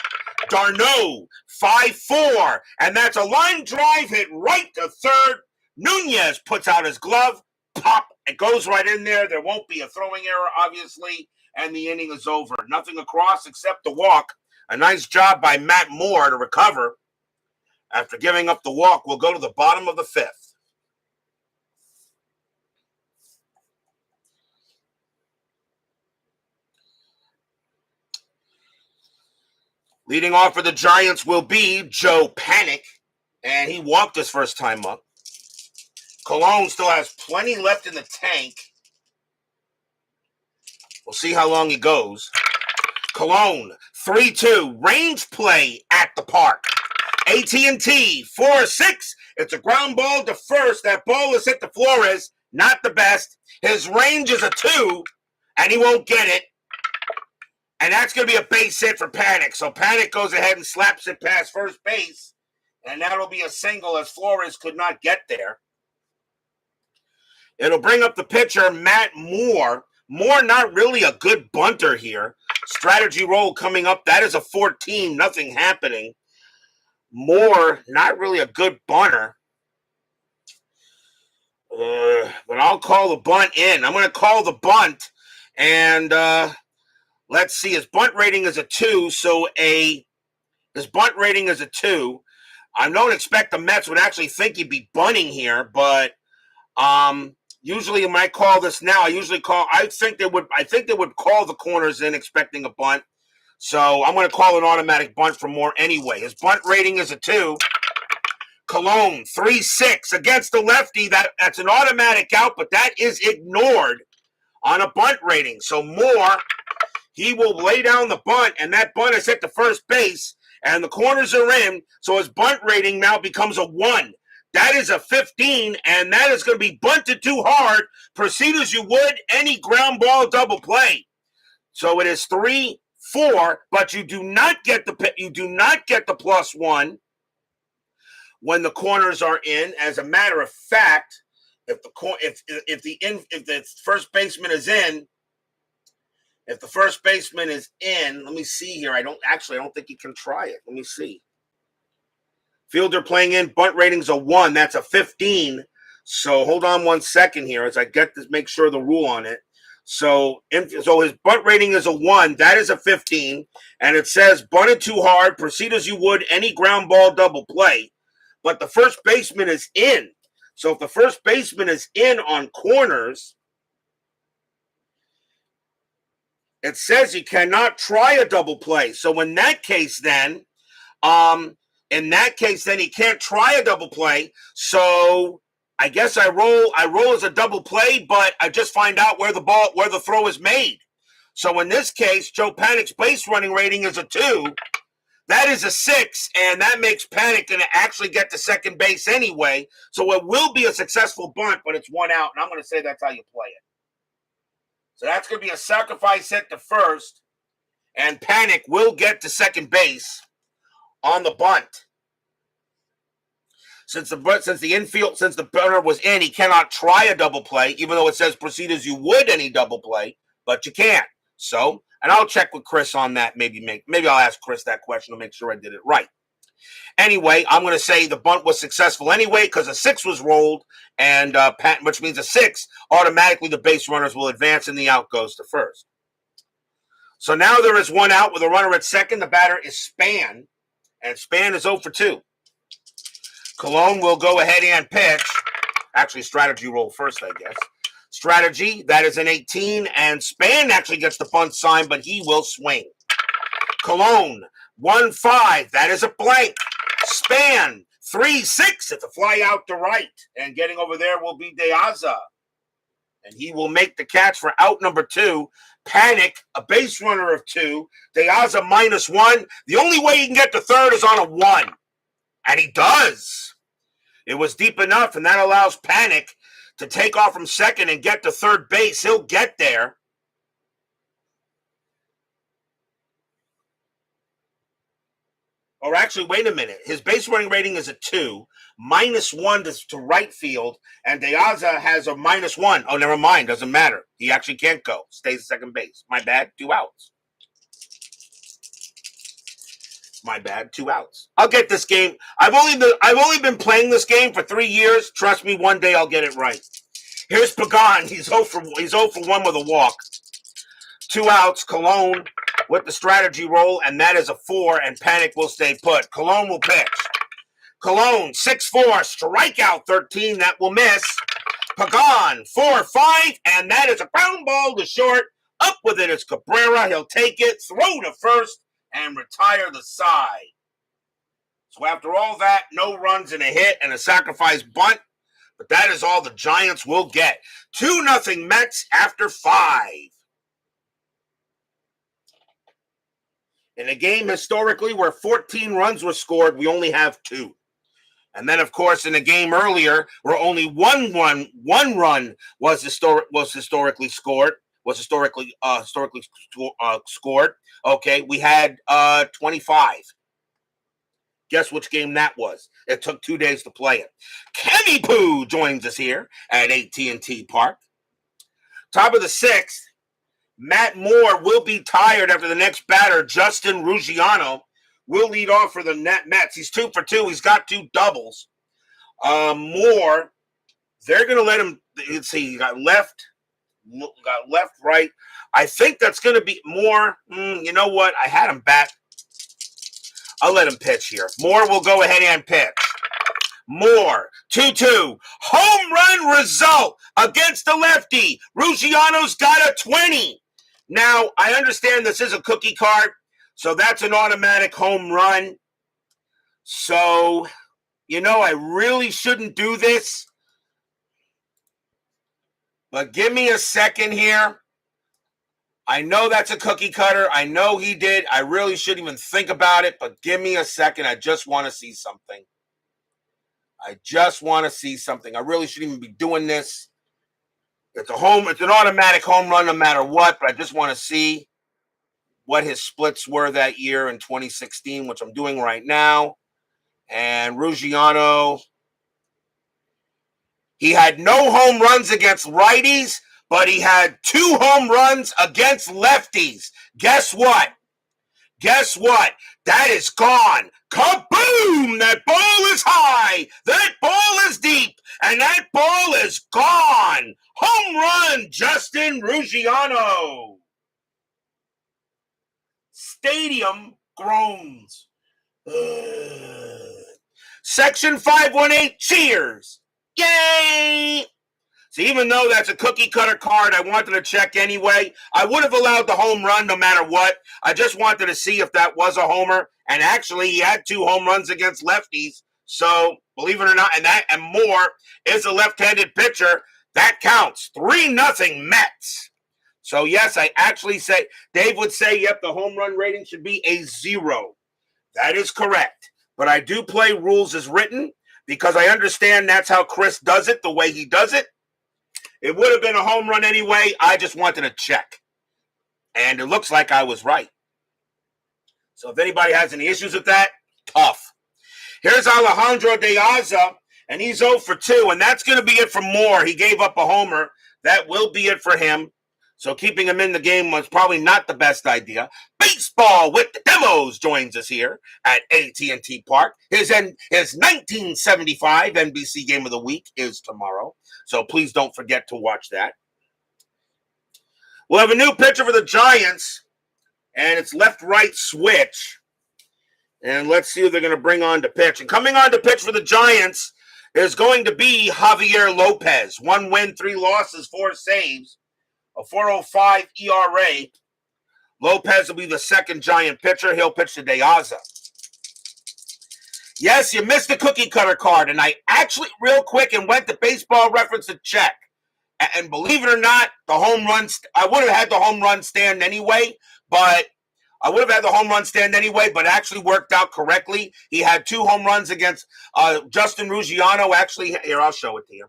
Darno, 5-4. And that's a line drive hit right to third. Nunez puts out his glove. Pop. It goes right in there. There won't be a throwing error, obviously, and the inning is over. Nothing across except the walk. A nice job by Matt Moore to recover. After giving up the walk, we'll go to the bottom of the 5th. Leading off for the Giants will be Joe Panic, and he walked his first time up. Colon still has plenty left in the tank. We'll see how long he goes. Colon, 3-2. Range play at the park. AT&T, 4-6. It's a ground ball to first. That ball is hit to Flores. Not the best. His range is a 2, and he won't get it. And that's going to be a base hit for Panic. So Panic goes ahead and slaps it past first base. And that'll be a single as Flores could not get there. It'll bring up the pitcher, Matt Moore. Moore not really a good bunter here. Strategy roll coming up. That is a 14. Nothing happening. Moore not really a good bunter. But I'll call the bunt in. I'm going to call the bunt. And let's see. His bunt rating is a 2. So his bunt rating is a 2. I don't expect the Mets would actually think he'd be bunting here. But usually when I call this now, I think they would call the corners in expecting a bunt. So I'm going to call an automatic bunt for Moore anyway. His bunt rating is a 2. Colon, 3-6 against the lefty. That's an automatic out, but that is ignored on a bunt rating. So Moore, he will lay down the bunt, and that bunt is hit to first base, and the corners are in. So his bunt rating now becomes a 1. That is a 15, and that is going to be bunted too hard. Proceed as you would any ground ball double play. So it is 3-4, but you do not get the +1 when the corners are in. As a matter of fact, if the first baseman is in, let me see here. I don't think he can try it. Let me see. Fielder playing in, bunt rating's a 1. That's a 15. So hold on 1 second here as I get this, make sure the rule on it. So his bunt rating is a 1. That is a 15. And it says bunted too hard, proceed as you would any ground ball double play. But the first baseman is in. So if the first baseman is in on corners, it says you cannot try a double play. So in that case, then he can't try a double play. So I guess I roll as a double play, but I just find out where the throw is made. So in this case, Joe Panic's base running rating is a 2. That is a 6, and that makes Panic going to actually get to second base anyway. So it will be a successful bunt, but it's 1 out, and I'm going to say that's how you play it. So that's going to be a sacrifice hit to first, and Panic will get to second base on the bunt. Since the bunter was in, he cannot try a double play, even though it says proceed as you would any double play, but you can't. So, and I'll check with Chris on that. Maybe I'll ask Chris that question to make sure I did it right. Anyway, I'm going to say the bunt was successful anyway because a 6 was rolled, and which means a 6, automatically the base runners will advance and the out goes to first. So now there is 1 out with a runner at second. The batter is Span, and Span is 0 for 2. Colon will go ahead and pitch. Actually, strategy roll first, I guess. Strategy, that is an 18, and Span actually gets the bunt sign, but he will swing. Colon, 1-5, that is a blank. Span, 3-6, it's a fly out to right, and getting over there will be De Aza. And he will make the catch for out number 2. Panic, a base runner of 2. De Aza -1. The only way he can get to third is on a 1. And he does. It was deep enough, and that allows Panic to take off from second and get to third base. He'll get there. Or actually, wait a minute. His base running rating is a 2, -1 to right field, and De Aza has a -1. Oh, never mind. Doesn't matter. He actually can't go. Stays at second base. My bad. 2 outs. My bad. 2 outs. I'll get this game. I've only been playing this game for 3 years. Trust me, one day I'll get it right. Here's Pagan. He's 0 for 1 with a walk. 2 outs. Cologne with the strategy roll, and that is a 4, and Panic will stay put. Cologne will pitch. Cologne, 6-4, strikeout 13, that will miss. Pagan, 4-5, and that is a ground ball to short. Up with it is Cabrera. He'll take it, throw to first, and retire the side. So after all that, no runs and a hit and a sacrifice bunt, but that is all the Giants will get. 2-0 Mets after 5. In a game historically where 14 runs were scored, we only have 2. And then, of course, in a game earlier where only one run was historically scored. Okay, we had 25. Guess which game that was? It took 2 days to play it. Kenny Poo joins us here at AT&T Park. Top of the 6th. Matt Moore will be tired after the next batter. Justin Ruggiano will lead off for the Mets. He's 2 for 2. He's got 2 doubles. Moore, they're going to let him, let's see, he got left, right. I think that's going to be Moore. You know what? I had him back. I'll let him pitch here. Moore will go ahead and pitch. Moore, 2-2. Home run result against the lefty. Ruggiano's got a 20. Now, I understand this is a cookie card, so that's an automatic home run. So, I really shouldn't do this. But give me a second here. I know that's a cookie cutter. I know he did. I really shouldn't even think about it, but give me a second. I just want to see something. I really shouldn't even be doing this. It's an automatic home run no matter what, but I just want to see what his splits were that year in 2016, which I'm doing right now. And Ruggiano, he had no home runs against righties, but he had 2 home runs against lefties. Guess what? That is gone. Kaboom! That ball is high. That ball is deep. And that ball is gone. Home run, Justin Ruggiano. Stadium groans. Section 518 cheers. Yay! So even though that's a cookie cutter card, I wanted to check anyway. I would have allowed the home run no matter what. I just wanted to see if that was a homer. And actually, he had 2 home runs against lefties. So believe it or not, and Moore is a left-handed pitcher. That counts. 3-0 Mets. So yes, I actually say, Dave would say, yep, the home run rating should be a 0. That is correct. But I do play rules as written because I understand that's how Chris does it, the way he does it. It would have been a home run anyway. I just wanted to check. And it looks like I was right. So if anybody has any issues with that, tough. Here's Alejandro De Aza, and he's 0 for 2, and that's going to be it for Moore. He gave up a homer. That will be it for him. So keeping him in the game was probably not the best idea. Baseball with the Demos joins us here at AT&T Park. His 1975 NBC Game of the Week is tomorrow. So please don't forget to watch that. We'll have a new pitcher for the Giants, and it's left-right switch. And let's see who they're going to bring on to pitch. And coming on to pitch for the Giants is going to be Javier Lopez. 1 win, 3 losses, 4 saves, a 4.05 ERA. Lopez will be the second Giant pitcher. He'll pitch to De Aza. Yes, you missed the cookie cutter card, and I actually, real quick, and went to Baseball Reference to check. And believe it or not, the home runs, I would have had the home run stand anyway, but it actually worked out correctly. He had 2 home runs against Justin Ruggiano. Actually, here, I'll show it to you.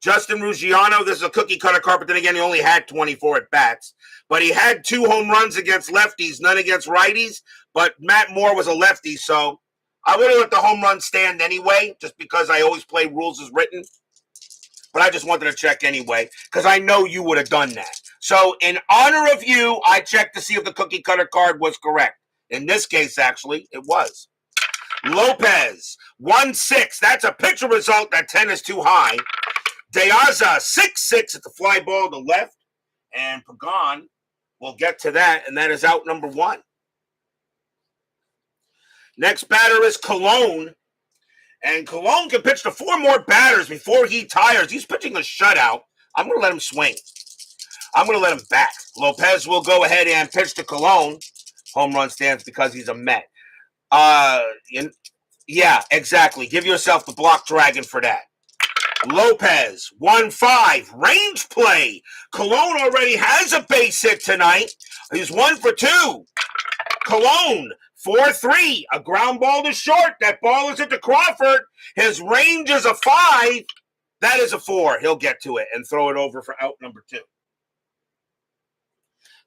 Justin Ruggiano, this is a cookie cutter card, but then again, he only had 24 at bats. But he had 2 home runs against lefties, none against righties. But Matt Moore was a lefty, so I would have let the home run stand anyway, just because I always play rules as written. But I just wanted to check anyway, because I know you would have done that. So in honor of you, I checked to see if the cookie cutter card was correct. In this case, actually, it was. Lopez, 1-6. That's a pitcher result. That 10 is too high. Deaza, 6-6 at the fly ball to left. And Pagan will get to that, and that is out number 1. Next batter is Colon. And Colon can pitch to 4 more batters before he tires. He's pitching a shutout. I'm going to let him swing. I'm going to let him bat. Lopez will go ahead and pitch to Colon. Home run stands because he's a Met. Yeah, exactly. Give yourself the block dragon for that. Lopez, 1-5. Range play. Colon already has a base hit tonight. He's 1 for 2. Colon, 4-3. A ground ball to short. That ball is hit to Crawford. His range is a 5. That is a 4. He'll get to it and throw it over for out number 2.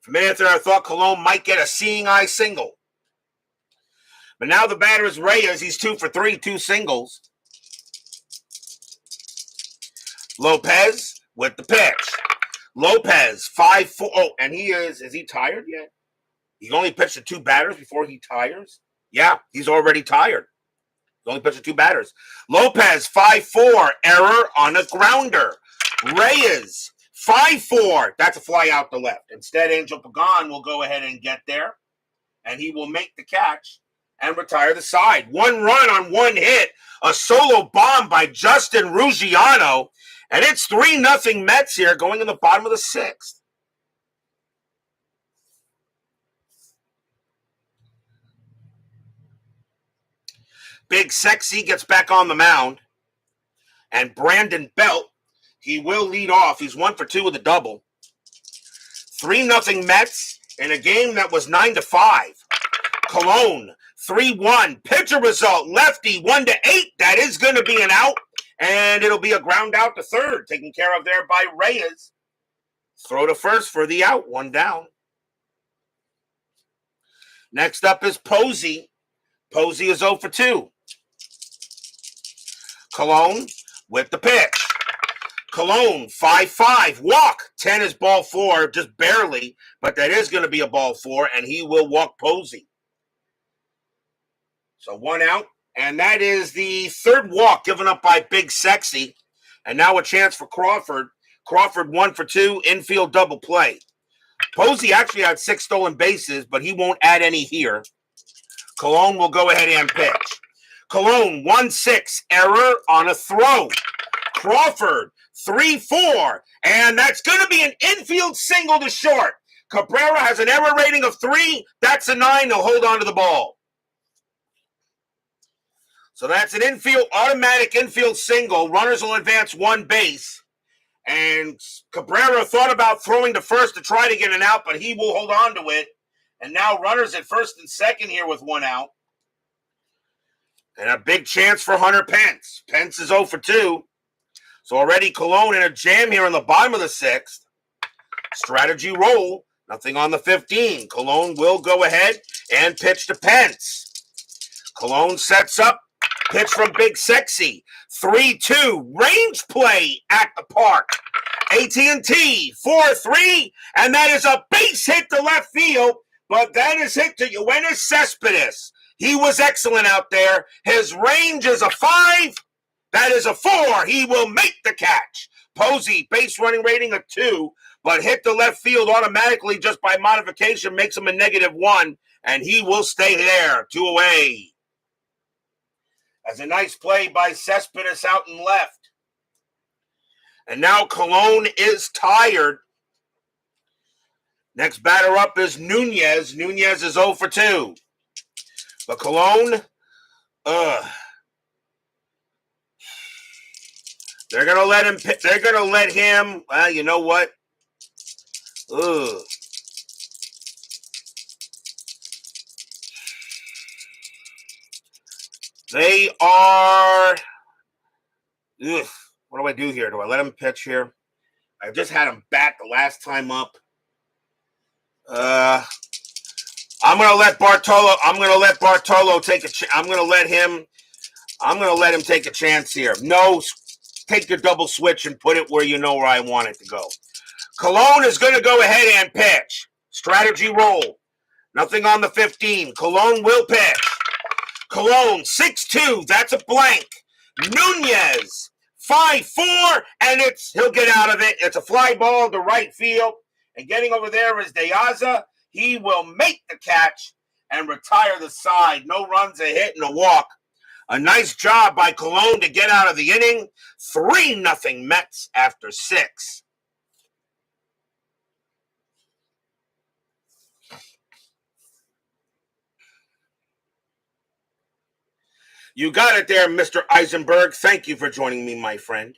For a minute there, I thought Colon might get a seeing eye single. But now the batter is Reyes. He's 2 for 3, 2 singles. Lopez with the pitch. Lopez, 5-4. Oh, and is he tired yet? He only pitched to 2 batters before he tires? Yeah, he's already tired. He only pitched to 2 batters. Lopez, 5-4. Error on a grounder. Reyes, 5-4. That's a fly out the left. Instead, Angel Pagan will go ahead and get there. And he will make the catch and retire the side. 1 run on 1 hit. A solo bomb by Justin Ruggiano. And it's 3-0 Mets here going in the bottom of the 6th. Big Sexy gets back on the mound. And Brandon Belt, he will lead off. He's 1 for 2 with a double. 3-0 Mets in a game that was 9-5. Colon, 3-1. Pitcher result, lefty, 1-8. That is going to be an out. And it'll be a ground out to third, taken care of there by Reyes. Throw to first for the out, 1 down. Next up is Posey. Posey is 0 for 2. Colon with the pitch. Colon, 5-5. Walk. 10 is ball 4, just barely, but that is going to be a ball 4, and he will walk Posey. So 1 out. And that is the 3rd walk given up by Big Sexy. And now a chance for Crawford. Crawford 1 for 2, infield double play. Posey actually had 6 stolen bases, but he won't add any here. Colon will go ahead and pitch. Colon, 1-6, error on a throw. Crawford, 3-4, and that's going to be an infield single to short. Cabrera has an error rating of 3. That's a 9. He'll hold on to the ball. So that's an automatic infield single. Runners will advance 1 base. And Cabrera thought about throwing to first to try to get an out, but he will hold on to it. And now runners at first and second here with 1 out. And a big chance for Hunter Pence. Pence is 0 for 2. So already Colon in a jam here in the bottom of the 6th. Strategy roll. Nothing on the 15. Colon will go ahead and pitch to Pence. Colon sets up. Pitch from Big Sexy. 3-2. Range play at the park. AT&T. 4-3. And that is a base hit to left field. But that is hit to Yoenis Cespedes. He was excellent out there. His range is a 5. That is a 4. He will make the catch. Posey, base running rating of 2. But hit the left field automatically just by modification makes him a -1. And he will stay there. 2 away. That's a nice play by Cespedes out and left. And now Colon is tired. Next batter up is Nunez. Nunez is 0 for 2. But Colon, They're gonna let him. They're gonna let him. Well, you know what? Ugh. They are. Ugh. What do I do here? Do I let him pitch here? I just had him bat the last time up. I'm gonna let Bartolo. I'm gonna let Bartolo take a. I'm gonna let him. I'm gonna let him take a chance here. No, take your double switch and put it where you know where I want it to go. Cologne is gonna go ahead and pitch. Strategy roll. Nothing on the 15. Cologne will pitch. Cologne 6-2. That's a blank. Nunez 5-4, and he'll get out of it. It's a fly ball to right field, and getting over there is Deaza. He will make the catch and retire the side. No runs, a hit, and a walk. A nice job by Cologne to get out of the inning. 3-0 Mets after 6. You got it there, Mr. Eisenberg. Thank you for joining me, my friend.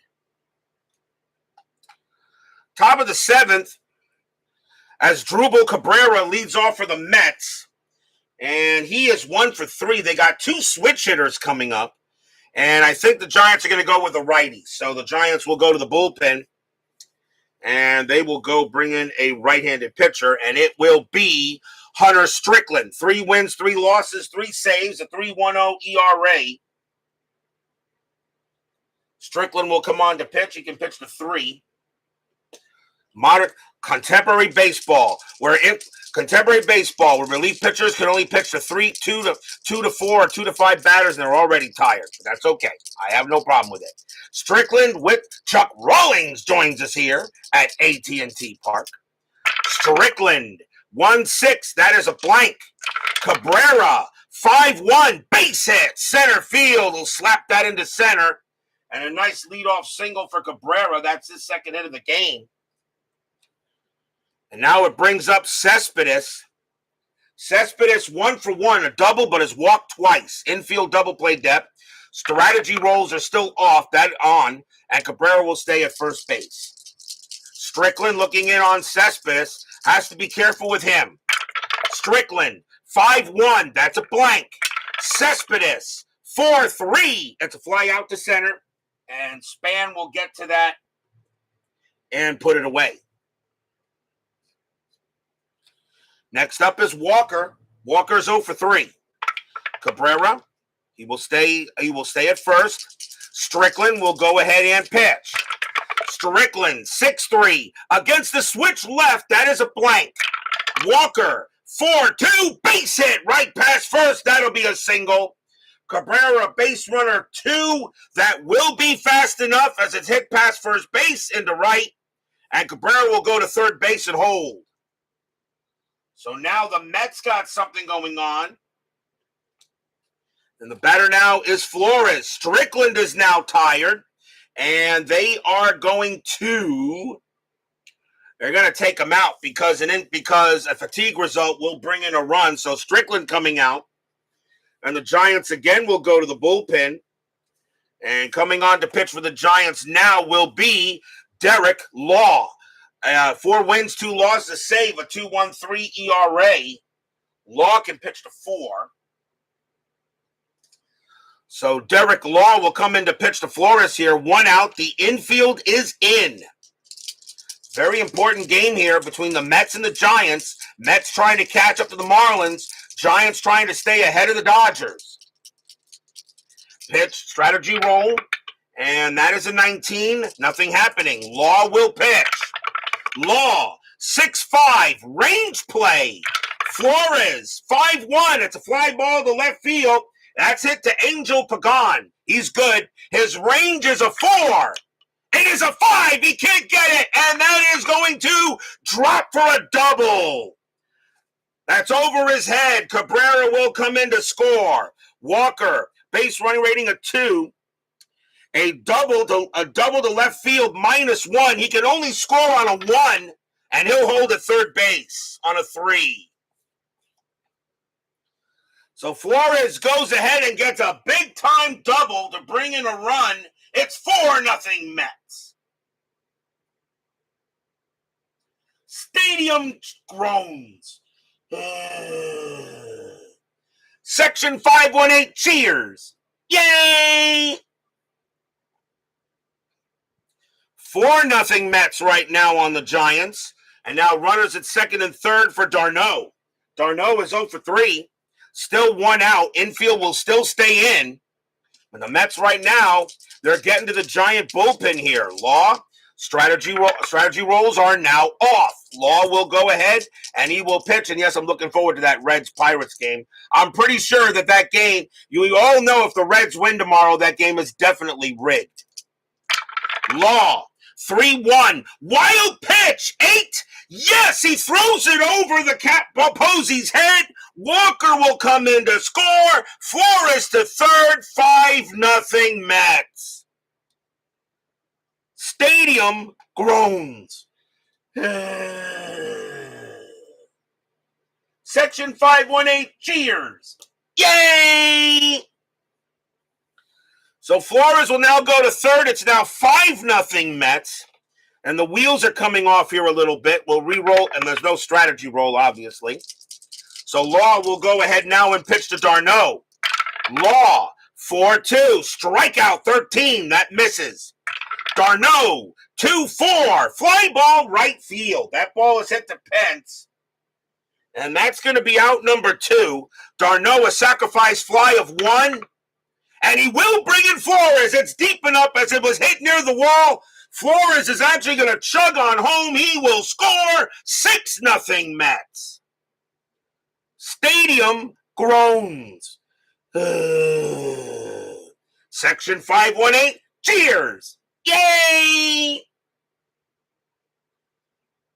Top of the 7th, as Drupal Cabrera leads off for the Mets, and he is 1 for 3. They got 2 switch hitters coming up, and I think the Giants are going to go with the righty. So the Giants will go to the bullpen, and they will go bring in a right-handed pitcher, and it will be Hunter Strickland. 3 wins, 3 losses, 3 saves, a 3.10 ERA. Strickland will come on to pitch. He can pitch to 3. Modern contemporary baseball, where relief pitchers can only pitch to 2 to 4 or 2 to 5 batters, and they're already tired. But that's okay. I have no problem with it. Strickland with Chuck Rawlings joins us here at AT&T Park. Strickland 1-6. That is a blank. Cabrera 5-1. Base hit. Center field will slap that into center. And a nice leadoff single for Cabrera. That's his second hit of the game. And now it brings up Cespedes. Cespedes 1 for 1, a double, but has walked twice. Infield double play depth. Strategy rolls are still off, that on, and Cabrera will stay at first base. Strickland looking in on Cespedes. Has to be careful with him. Strickland 5-1, that's a blank. Cespedes 4-3, that's a fly out to center. And Span will get to that and put it away. Next up is Walker. Walker's 0 for 3. Cabrera, he will stay at first. Strickland will go ahead and pitch. Strickland 6-3 against the switch left. That is a blank. Walker 4-2, base hit right past first. That'll be a single. Cabrera base runner 2. That will be fast enough as it's hit past first base into right. And Cabrera will go to third base and hold. So now the Mets got something going on. And the batter now is Flores. Strickland is now tired. And they are going to take him out because a fatigue result will bring in a run. So Strickland coming out. And the Giants again will go to the bullpen. And coming on to pitch for the Giants now will be Derek Law. 4 wins, 2 losses, save, a 2.13 ERA. Law can pitch to 4. So Derek Law will come in to pitch to Flores here. 1 out. The infield is in. Very important game here between the Mets and the Giants. Mets trying to catch up to the Marlins. Giants trying to stay ahead of the Dodgers. Pitch, strategy roll. And that is a 19. Nothing happening. Law will pitch. Law, 6-5, range play. Flores, 5-1. It's a fly ball to left field. That's hit to Angel Pagan. He's good. His range is a 4. It is a 5. He can't get it. And that is going to drop for a double. That's over his head. Cabrera will come in to score. Walker, base running rating of 2. A double to left field -1. He can only score on a 1, and he'll hold at third base on a 3. So Flores goes ahead and gets a big-time double to bring in a run It's 4-0 Mets. Stadium groans. Section 518 cheers. Yay! 4-0 Mets right now on the Giants. And now runners at second and third for d'Arnaud. d'Arnaud is 0 for 3. Still 1 out. Infield will still stay in. And the Mets right now, they're getting to the Giant bullpen here. Law, strategy rolls are now off. Law will go ahead and he will pitch. And yes, I'm looking forward to that Reds-Pirates game. I'm pretty sure that game, you all know if the Reds win tomorrow, that game is definitely rigged. Law, 3-1. Wild pitch, 8. Yes, he throws it over the Posey's head. Walker will come in to score. Flores to third, 5-0 Mets. Stadium groans. Section 518 cheers. Yay! So Flores will now go to third. It's now 5-0 Mets. And the wheels are coming off here a little bit. We'll re-roll, and there's no strategy roll, obviously. So Law will go ahead now and pitch to d'Arnaud. Law, 4-2. Strikeout 13. That misses. d'Arnaud, 2-4. Fly ball right field. That ball is hit to Pence. And that's going to be out number 2. d'Arnaud, a sacrifice fly of 1. And he will bring in Flores. It's deep enough as it was hit near the wall. Flores is actually going to chug on home. He will score. 6-0 Mets. Stadium groans. Section 518, cheers. Yay!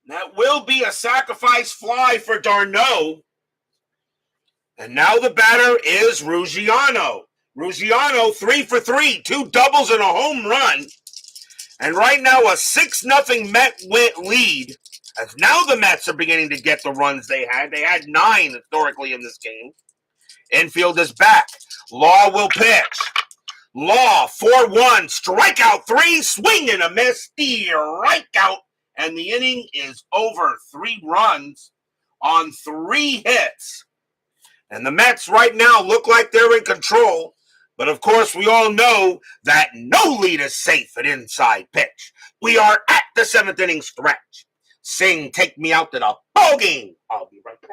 That will be a sacrifice fly for d'Arnaud. And now the batter is Ruggiano. Ruggiano, 3 for 3, 2 doubles and a home run. And right now, a 6-0 Met lead. As now the Mets are beginning to get the runs they had. They had 9 historically in this game. Infield is back. Law will pitch. Law, 4-1, strikeout 3, swing and a miss, strikeout. And the inning is over. 3 runs on 3 hits. And the Mets right now look like they're in control. But of course, we all know that no lead is safe at inside pitch. We are at the 7th inning stretch. Sing, take me out to the ball game. I'll be right back.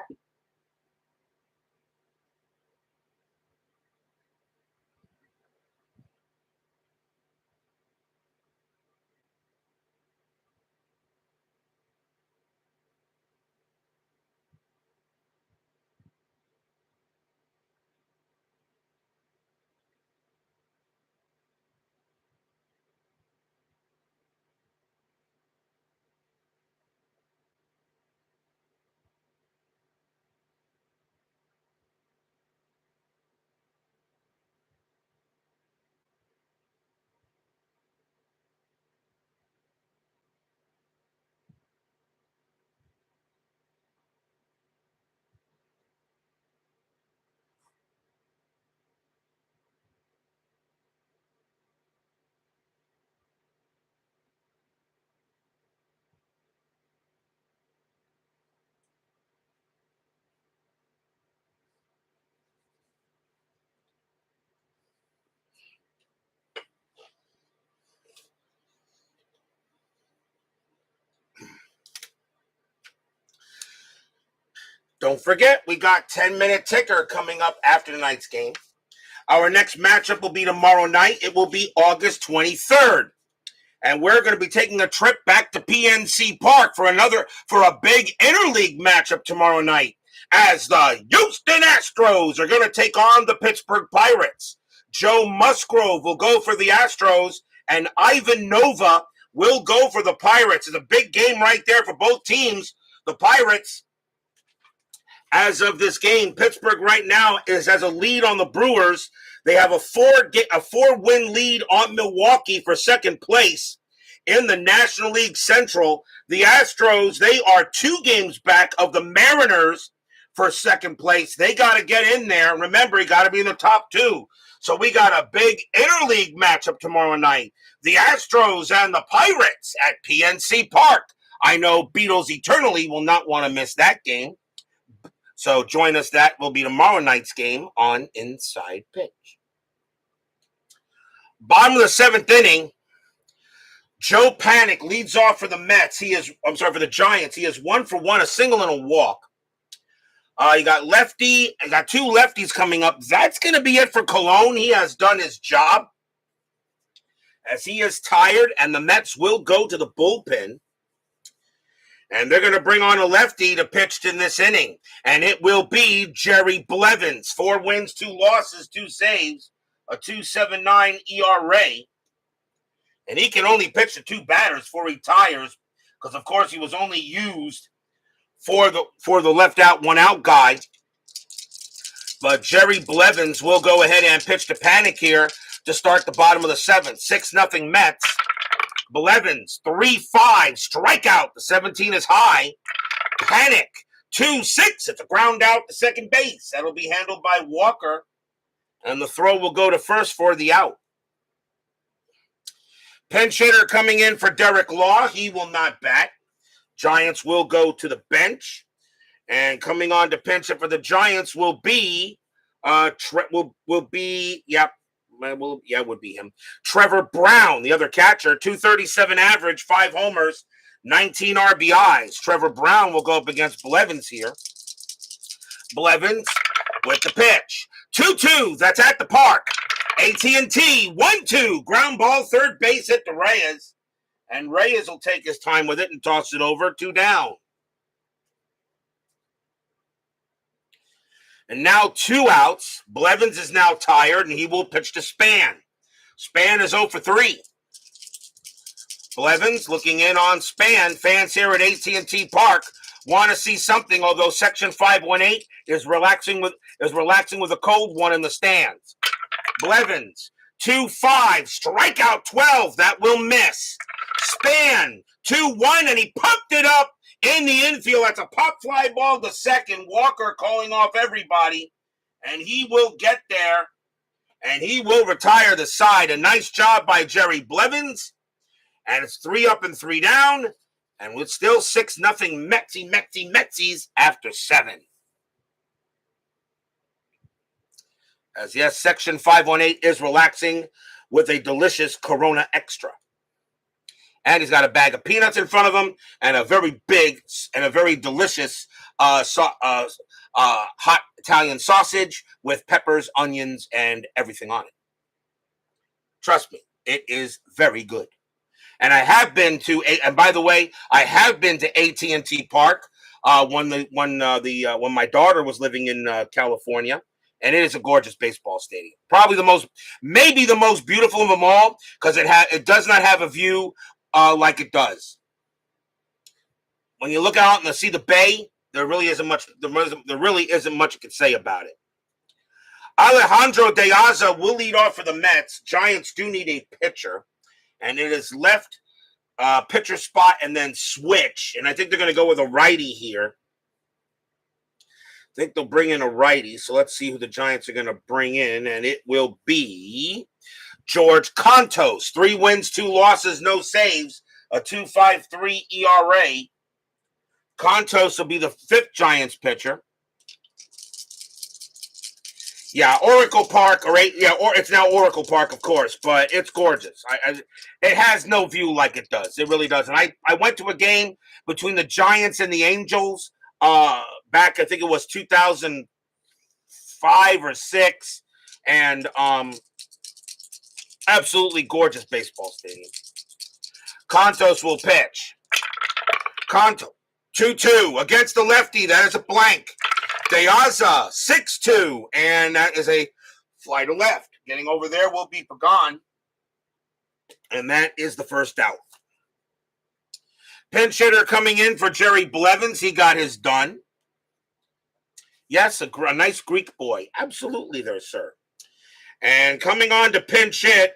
Don't forget, we got 10-minute ticker coming up after tonight's game. Our next matchup will be tomorrow night. It will be August 23rd. And we're going to be taking a trip back to PNC Park for a big interleague matchup tomorrow night, as the Houston Astros are going to take on the Pittsburgh Pirates. Joe Musgrove will go for the Astros, and Ivan Nova will go for the Pirates. It's a big game right there for both teams. The Pirates, as of this game, Pittsburgh right now has a lead on the Brewers. They have a 4-win lead on Milwaukee for second place in the National League Central. The Astros, they are 2 games back of the Mariners for second place. They got to get in there. Remember, you got to be in the top 2. So we got a big interleague matchup tomorrow night. The Astros and the Pirates at PNC Park. I know Beatles Eternally will not want to miss that game. So join us. That will be tomorrow night's game on Inside Pitch. Bottom of the 7th inning, Joe Panic leads off for the Mets. For the Giants. He is 1 for 1, a single and a walk. You got lefty. I got 2 lefties coming up. That's going to be it for Colon. He has done his job, as he is tired, and the Mets will go to the bullpen. And they're going to bring on a lefty to pitch in this inning. And it will be Jerry Blevins. 4 wins, 2 losses, 2 saves, a 2.79 ERA. And he can only pitch to 2 batters before he retires, because, of course, he was only used for the left out, 1 out guy. But Jerry Blevins will go ahead and pitch to Panic here to start the bottom of the 7th. 6-0 Mets. Blevins, 3-5, strikeout. The 17 is high. Panic, 2-6. It's a ground out to second base. That'll be handled by Walker. And the throw will go to first for the out. Pinch hitter coming in for Derek Law. He will not bat. Giants will go to the bench. And coming on to pinch hit for the Giants will be would be him. Trevor Brown, the other catcher, 237 average, 5 homers, 19 RBIs. Trevor Brown will go up against Blevins here. Blevins with the pitch. 2-2, that's at the park. AT&T, 1-2, ground ball, third base hit to Reyes. And Reyes will take his time with it and toss it over, 2 down. And now 2 outs. Blevins is now tired, and he will pitch to Span. Span is 0 for 3. Blevins looking in on Span. Fans here at AT&T Park want to see something, although Section 518 is relaxing with a cold one in the stands. Blevins, 2-5, strikeout 12. That will miss. Span, 2-1, and he pumped it up in the infield. That's a pop fly ball to second. Walker calling off everybody, and he will get there, and he will retire the side. A nice job by Jerry Blevins, and it's 3 up and 3 down, and with still 6-0 Metsies after 7. As yes, Section 518 is relaxing with a delicious Corona Extra. And he's got a bag of peanuts in front of him and a very big and a very delicious hot Italian sausage with peppers, onions, and everything on it. Trust me, it is very good. And I have been to by the way, I have been to AT&T Park when my daughter was living in California. And it is a gorgeous baseball stadium. Probably maybe the most beautiful of them all, because it does not have a view like it does. When you look out and see the bay, there really isn't much you can say about it. Alejandro De Aza will lead off for the Mets. Giants do need a pitcher, and it is left pitcher spot and then switch. And I think they're going to go with a righty here. I think they'll bring in a righty. So let's see who the Giants are going to bring in. And it will be George Contos. 3 wins, 2 losses, no saves. A 2.53 ERA. Contos will be the 5th Giants pitcher. Yeah, Oracle Park. It's now Oracle Park, of course. But it's gorgeous. It has no view like it does. It really doesn't. I went to a game between the Giants and the Angels. Back, I think it was 2005 or 6, and absolutely gorgeous baseball stadium. Contos will pitch. Conto, 2-2 against the lefty. That is a blank. De Aza, 6-2, and that is a fly to left. Getting over there will be Pagan, and that is the first out. Pinch hitter coming in for Jerry Blevins. He got his done. Yes, a nice Greek boy. Absolutely there, sir. And coming on to pinch hit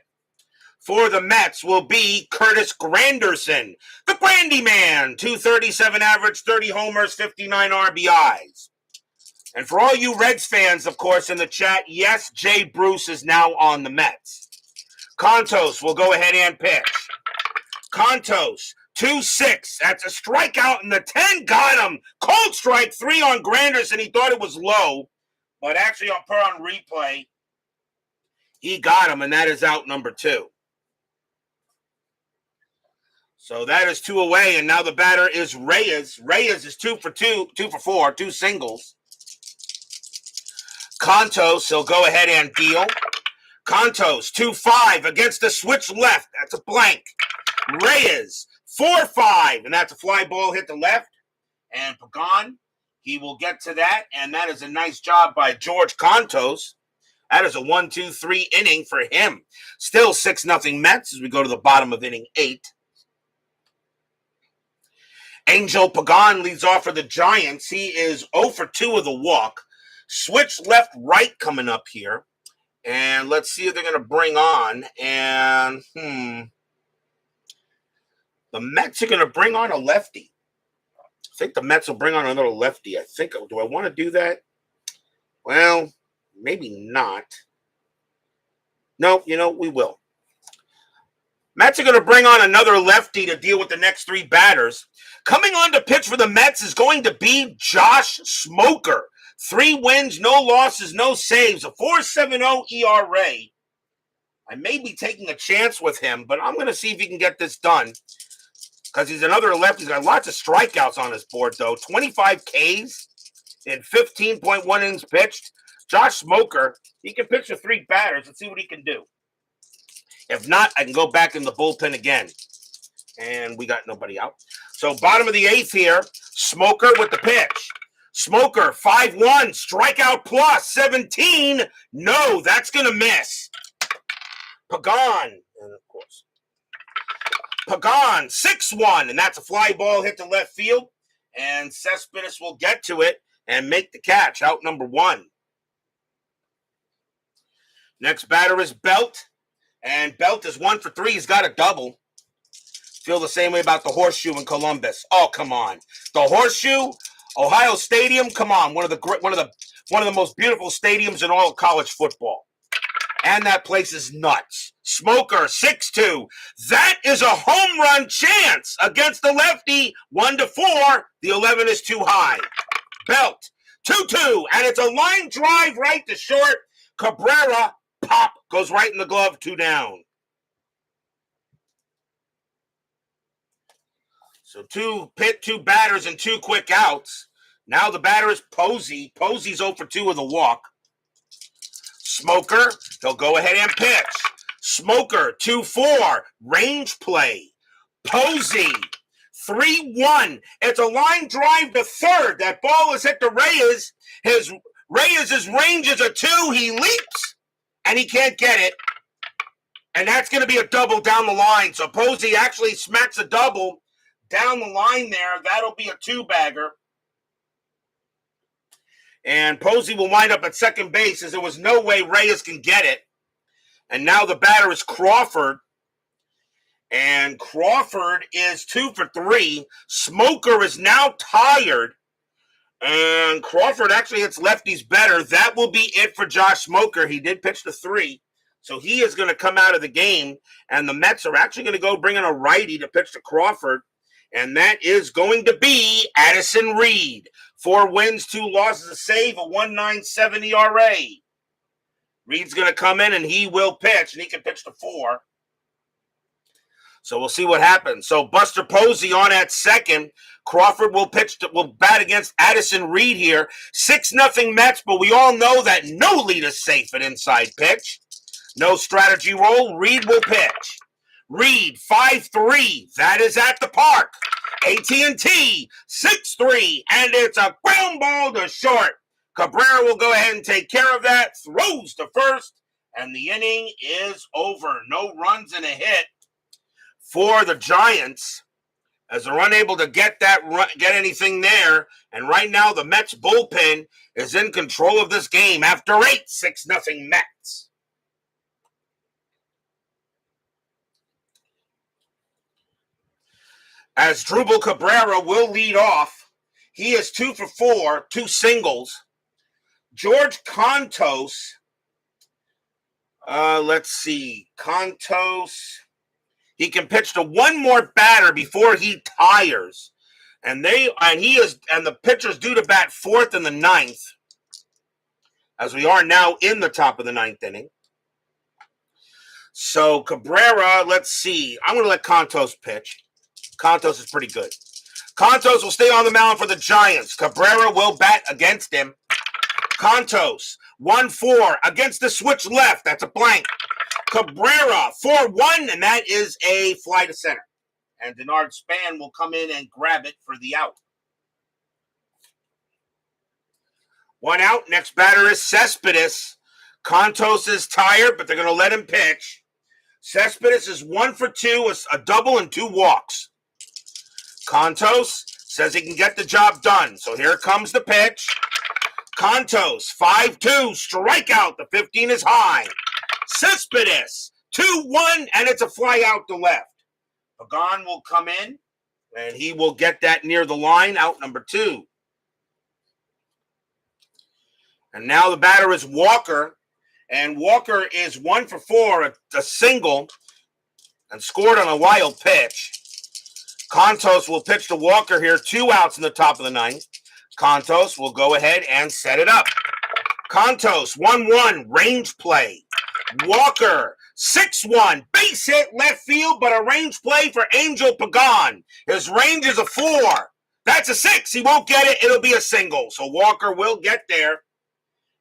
for the Mets will be Curtis Granderson, the Grandy Man. 237 average, 30 homers, 59 RBIs. And for all you Reds fans, of course, in the chat, yes, Jay Bruce is now on the Mets. Contos will go ahead and pitch. Contos, 2-6. That's a strikeout, and the 10 got him. Cold strike, 3 on Granders, and he thought it was low. But actually, on replay, he got him, and that is out number 2. So that is 2 away, and now the batter is Reyes. Reyes is 2 for 4, 2 singles. Contos, he'll go ahead and deal. Contos, 2-5 against the switch left. That's a blank. Reyes, 4-5, and that's a fly ball hit the left. And Pagan, he will get to that, and that is a nice job by George Contos. That is a 1-2-3 inning for him. Still 6-0 Mets as we go to the bottom of inning 8. Angel Pagan leads off for the Giants. He is 0 for 2 with a walk. Switch left-right coming up here. And let's see if they're going to bring on. And, the Mets are going to bring on a lefty. I think the Mets will bring on another lefty. Do I want to do that? Well, maybe not. No, we will. Mets are going to bring on another lefty to deal with the next 3 batters. Coming on to pitch for the Mets is going to be Josh Smoker. 3 wins, no losses, no saves, a 4.70 ERA. I may be taking a chance with him, but I'm going to see if he can get this done because he's another lefty. He's got lots of strikeouts on his board, though. 25 Ks in 15.1 innings pitched. Josh Smoker, he can pitch to 3 batters. Let's see what he can do. If not, I can go back in the bullpen again. And we got nobody out. So bottom of the 8th here, Smoker with the pitch. Smoker, 5-1, strikeout plus, 17. No, that's going to miss. Pagan, and of course. Pagan, 6-1, and that's a fly ball hit to left field. And Cespedes will get to it and make the catch, out number 1. Next batter is Belt. And Belt is 1 for 3. He's got a double. Feel the same way about the Horseshoe in Columbus. Oh, come on. The Horseshoe, Ohio Stadium, come on. One of the most beautiful stadiums in all of college football. And that place is nuts. Smoker, 6-2. That is a home run chance against the lefty. 1-4. The 11 is too high. Belt, 2-2. And it's a line drive right to short. Cabrera, pop, goes right in the glove, 2 down. So 2 batters and 2 quick outs. Now the batter is Posey. Posey's 0 for 2 with a walk. Smoker, he'll go ahead and pitch. Smoker, 2-4, range play. Posey, 3-1. It's a line drive to third. That ball is hit to Reyes. Reyes' range is a 2. He leaps, and he can't get it. And that's going to be a double down the line. So Posey actually smacks a double down the line there. That'll be a 2-bagger. And Posey will wind up at second base as there was no way Reyes can get it. And now the batter is Crawford. And Crawford is 2 for 3. Smoker is now tired. And Crawford actually hits lefties better. That will be it for Josh Smoker. He did pitch to 3. So he is going to come out of the game. And the Mets are actually going to go bring in a righty to pitch to Crawford. And that is going to be Addison Reed. 4 wins, 2 losses, a save, a 1.97 ERA. Reed's going to come in and he will pitch, and he can pitch to 4. So we'll see what happens. So Buster Posey on at second. Crawford will bat against Addison Reed here. 6-0 Mets, but we all know that no lead is safe at inside pitch. No strategy roll. Reed will pitch. Reed, 5-3. That is at the park. AT&T, 6-3. And it's a ground ball to short. Cabrera will go ahead and take care of that. Throws to first. And the inning is over. No runs and a hit for the Giants, as they're unable to get anything there. And right now, the Mets bullpen is in control of this game after 8, 6-0 Mets. As Drupal Cabrera will lead off. He is 2 for 4, 2 singles. George Contos, let's see, Contos, he can pitch to one more batter before he tires. And the pitcher's due to bat fourth in the ninth, as we are now in the top of the ninth inning. So Cabrera, let's see. I'm going to let Contos pitch. Contos is pretty good. Contos will stay on the mound for the Giants. Cabrera will bat against him. Contos, 1-4 against the switch left. That's a blank. Cabrera, 4-1, and that is a fly to center. And Denard Span will come in and grab it for the out. One out. Next batter is Cespedes. Contos is tired, but they're going to let him pitch. Cespedes is 1 for 2, a double and 2 walks. Contos says he can get the job done. So here comes the pitch. Contos, 5-2, strikeout. The 15 is high. Cespedes, 2-1, and it's a fly out to left. Pagan will come in, and he will get that near the line, out number 2. And now the batter is Walker. And Walker is 1 for 4, a single, and scored on a wild pitch. Contos will pitch to Walker here, 2 outs in the top of the ninth. Contos will go ahead and set it up. Contos, 1-1, range play. Walker, 6-1, base hit left field, but a range play for Angel Pagan. His range is a 4. That's a 6. He won't get it. It'll be a single. So Walker will get there.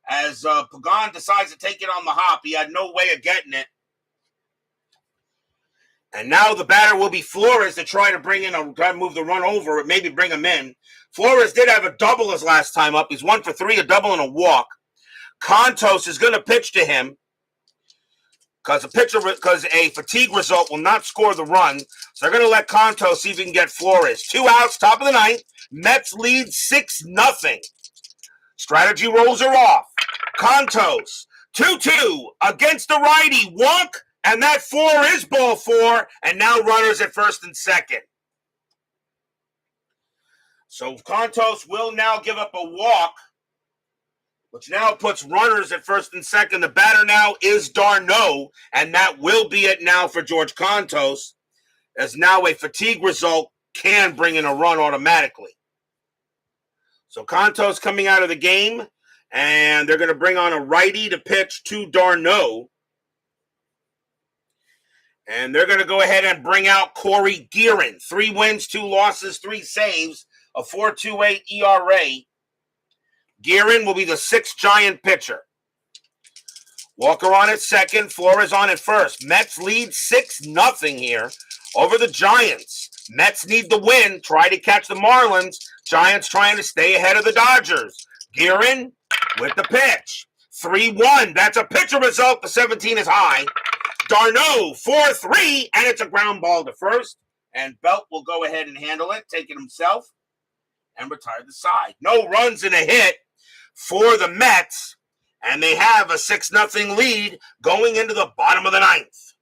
As Pagan decides to take it on the hop. He had no way of getting it. And now the batter will be Flores to try to move the run over, maybe bring him in. Flores did have a double his last time up. He's 1 for 3, a double and a walk. Contos is going to pitch to him because a fatigue result will not score the run. So they're going to let Contos see if he can get Flores. 2 outs, top of the ninth. Mets lead 6-0. Strategy rolls are off. Contos, 2-2 against the righty. Walk, and that 4 is ball 4, and now runners at first and second. So Contos will now give up a walk, which now puts runners at first and second. The batter now is d'Arnaud, and that will be it now for George Contos, as now a fatigue result can bring in a run automatically. So Contos coming out of the game, and they're going to bring on a righty to pitch to d'Arnaud. And they're going to go ahead and bring out Corey Guerin. 3 wins, 2 losses, 3 saves, a 4.28 ERA. Guerin will be the 6th Giant pitcher. Walker on at second, Flores on at first. Mets lead 6-0 here over the Giants. Mets need the win, try to catch the Marlins. Giants trying to stay ahead of the Dodgers. Guerin with the pitch. 3-1. That's a pitcher result. The 17 is high. d'Arnaud, 4-3, and it's a ground ball to first. And Belt will go ahead and handle it, take it himself, and retire the side. No runs and a hit for the Mets, and they have a 6-0 lead going into the bottom of the ninth.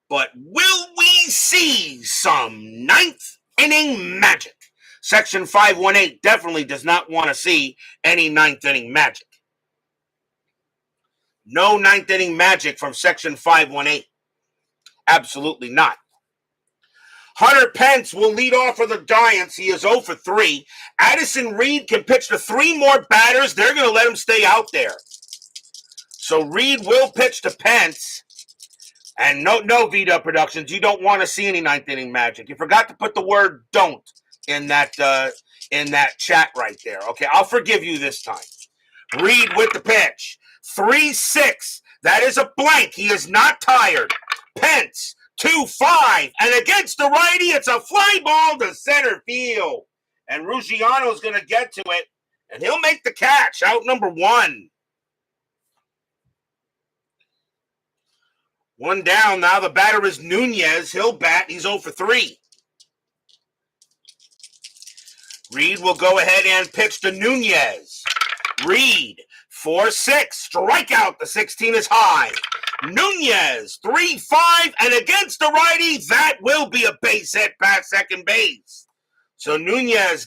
But will we see some ninth inning magic? Section 518 definitely does not want to see any ninth inning magic. No ninth inning magic from Section 518. Absolutely not. Hunter Pence will lead off for the Giants. He is 0 for 3. Addison Reed can pitch to 3 more batters. They're going to let him stay out there. So Reed will pitch to Pence. And no Vita Productions. You don't want to see any ninth inning magic. You forgot to put the word "don't" in that chat right there. Okay, I'll forgive you this time. Reed with the pitch. 3-6. That is a blank. He is not tired. Pence, 2-5. And against the righty, it's a fly ball to center field. And Ruggiano's going to get to it. And he'll make the catch. Out number 1. 1 down. Now the batter is Nunez. He'll bat. He's 0 for 3. Reed will go ahead and pitch to Nunez. Reed, 4-6. Strikeout. The 16 is high. Nunez, 3-5. And against the righty, that will be a base hit past second base. So Nunez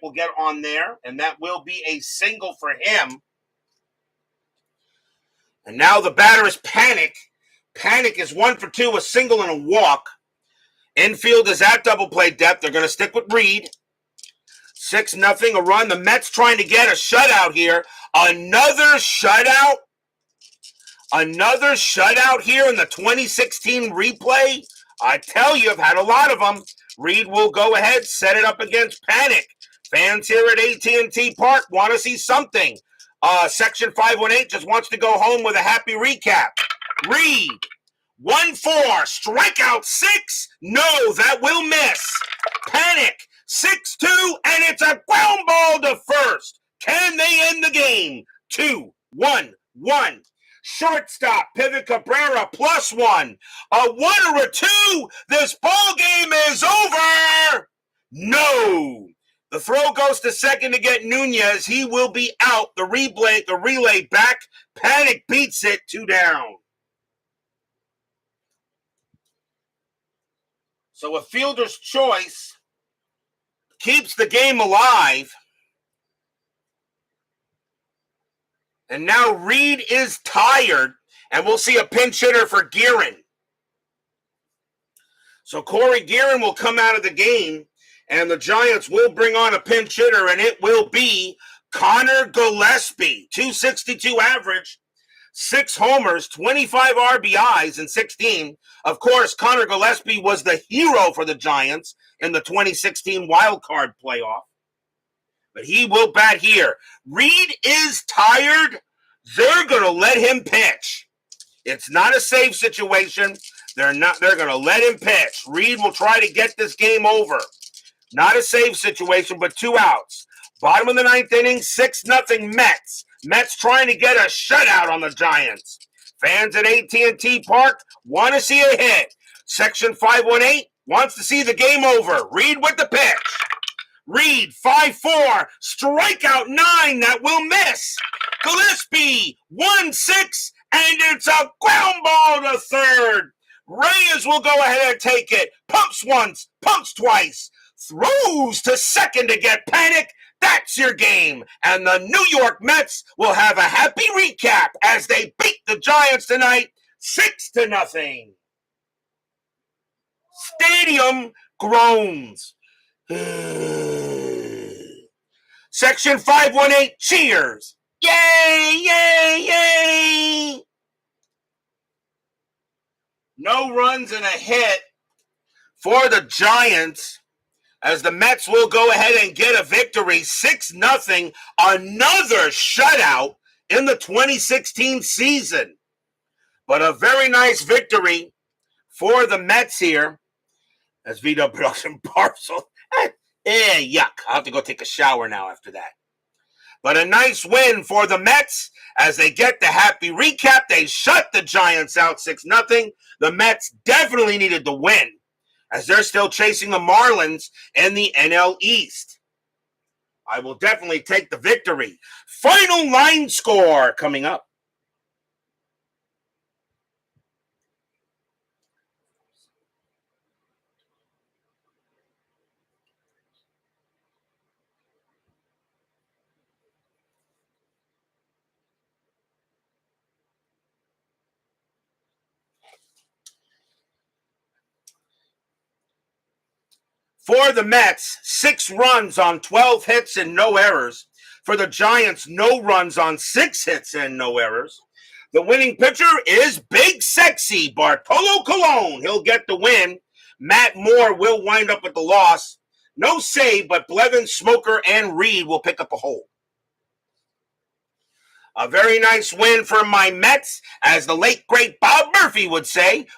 will get on there, and that will be a single for him. And now the batter is Panic. Panic is 1 for 2, a single and a walk. Infield is at double play depth. They're going to stick with Reed. 6-0, a run. The Mets trying to get a shutout here. Another shutout here in the 2016 replay. I tell you, I've had a lot of them. Reed will go ahead, set it up against Panic. Fans here at AT&T Park want to see something. Section 518 just wants to go home with a happy recap. Reed, 1-4, strikeout 6. No, that will miss. Panic, 6-2, and it's a ground ball to first. Can they end the game? 2-1-1. Shortstop, Pivot Cabrera, +1. A 1 or a 2. This ball game is over. No. The throw goes to second to get Nunez. He will be out. The relay back. Panic beats it, 2 down. So a fielder's choice keeps the game alive. And now Reed is tired, and we'll see a pinch hitter for Guerin. So Corey Guerin will come out of the game, and the Giants will bring on a pinch hitter, and it will be Connor Gillespie. 262 average, 6 homers, 25 RBIs in 16. Of course, Connor Gillespie was the hero for the Giants in the 2016 wild card playoff. But he will bat here. Reed is tired. They're going to let him pitch. It's not a save situation. They're going to let him pitch. Reed will try to get this game over. Not a save situation, but 2 outs. Bottom of the 9th inning, 6-0 Mets. Mets trying to get a shutout on the Giants. Fans at AT&T Park want to see a hit. Section 518 wants to see the game over. Reed with the pitch. Reed, 5-4, strikeout 9, that will miss. Gillespie, 1-6, and it's a ground ball to third. Reyes will go ahead and take it. Pumps once, pumps twice, throws to second to get Panic. That's your game. And the New York Mets will have a happy recap as they beat the Giants tonight, 6-0. Stadium groans. Section 518 cheers. Yay, yay, yay. No runs and a hit for the Giants as the Mets will go ahead and get a victory. 6-0. Another shutout in the 2016 season. But a very nice victory for the Mets here as Vito Production Bartolo. Yuck. I'll have to go take a shower now after that. But a nice win for the Mets as they get the happy recap. They shut the Giants out 6-0. The Mets definitely needed the win as they're still chasing the Marlins in the NL East. I will definitely take the victory. Final line score coming up. For the Mets, 6 runs on 12 hits and no errors. For the Giants, no runs on 6 hits and no errors. The winning pitcher is Big Sexy Bartolo Colon. He'll get the win. Matt Moore will wind up with the loss. No save, but Blevins, Smoker, and Reed will pick up a hole. A very nice win for my Mets, as the late, great Bob Murphy would say.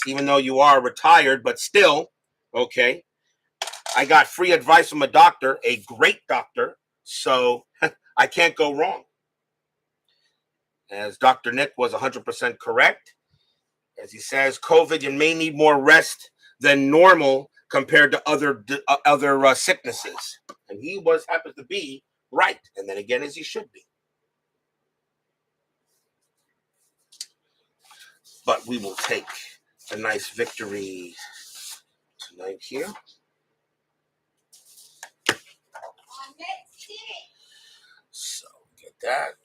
Even though you are retired, but still, okay. I got free advice from a doctor, a great doctor, so I can't go wrong. As Dr. Nick was 100% correct. As he says, COVID, you may need more rest than normal compared to other sicknesses. And he happens to be right. And then again, as he should be. But we will take a nice victory tonight here. that.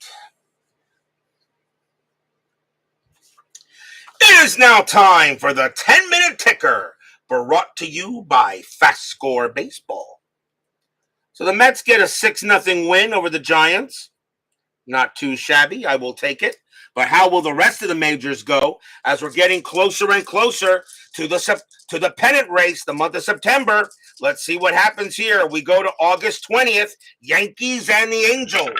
It is now time for the 10-minute ticker, brought to you by FastScore Baseball. So the Mets get a 6-0 win over the Giants. Not too shabby. I will take it. But how will the rest of the majors go as we're getting closer and closer to the pennant race, the month of September? Let's see what happens here. We go to August 20th, Yankees and the Angels.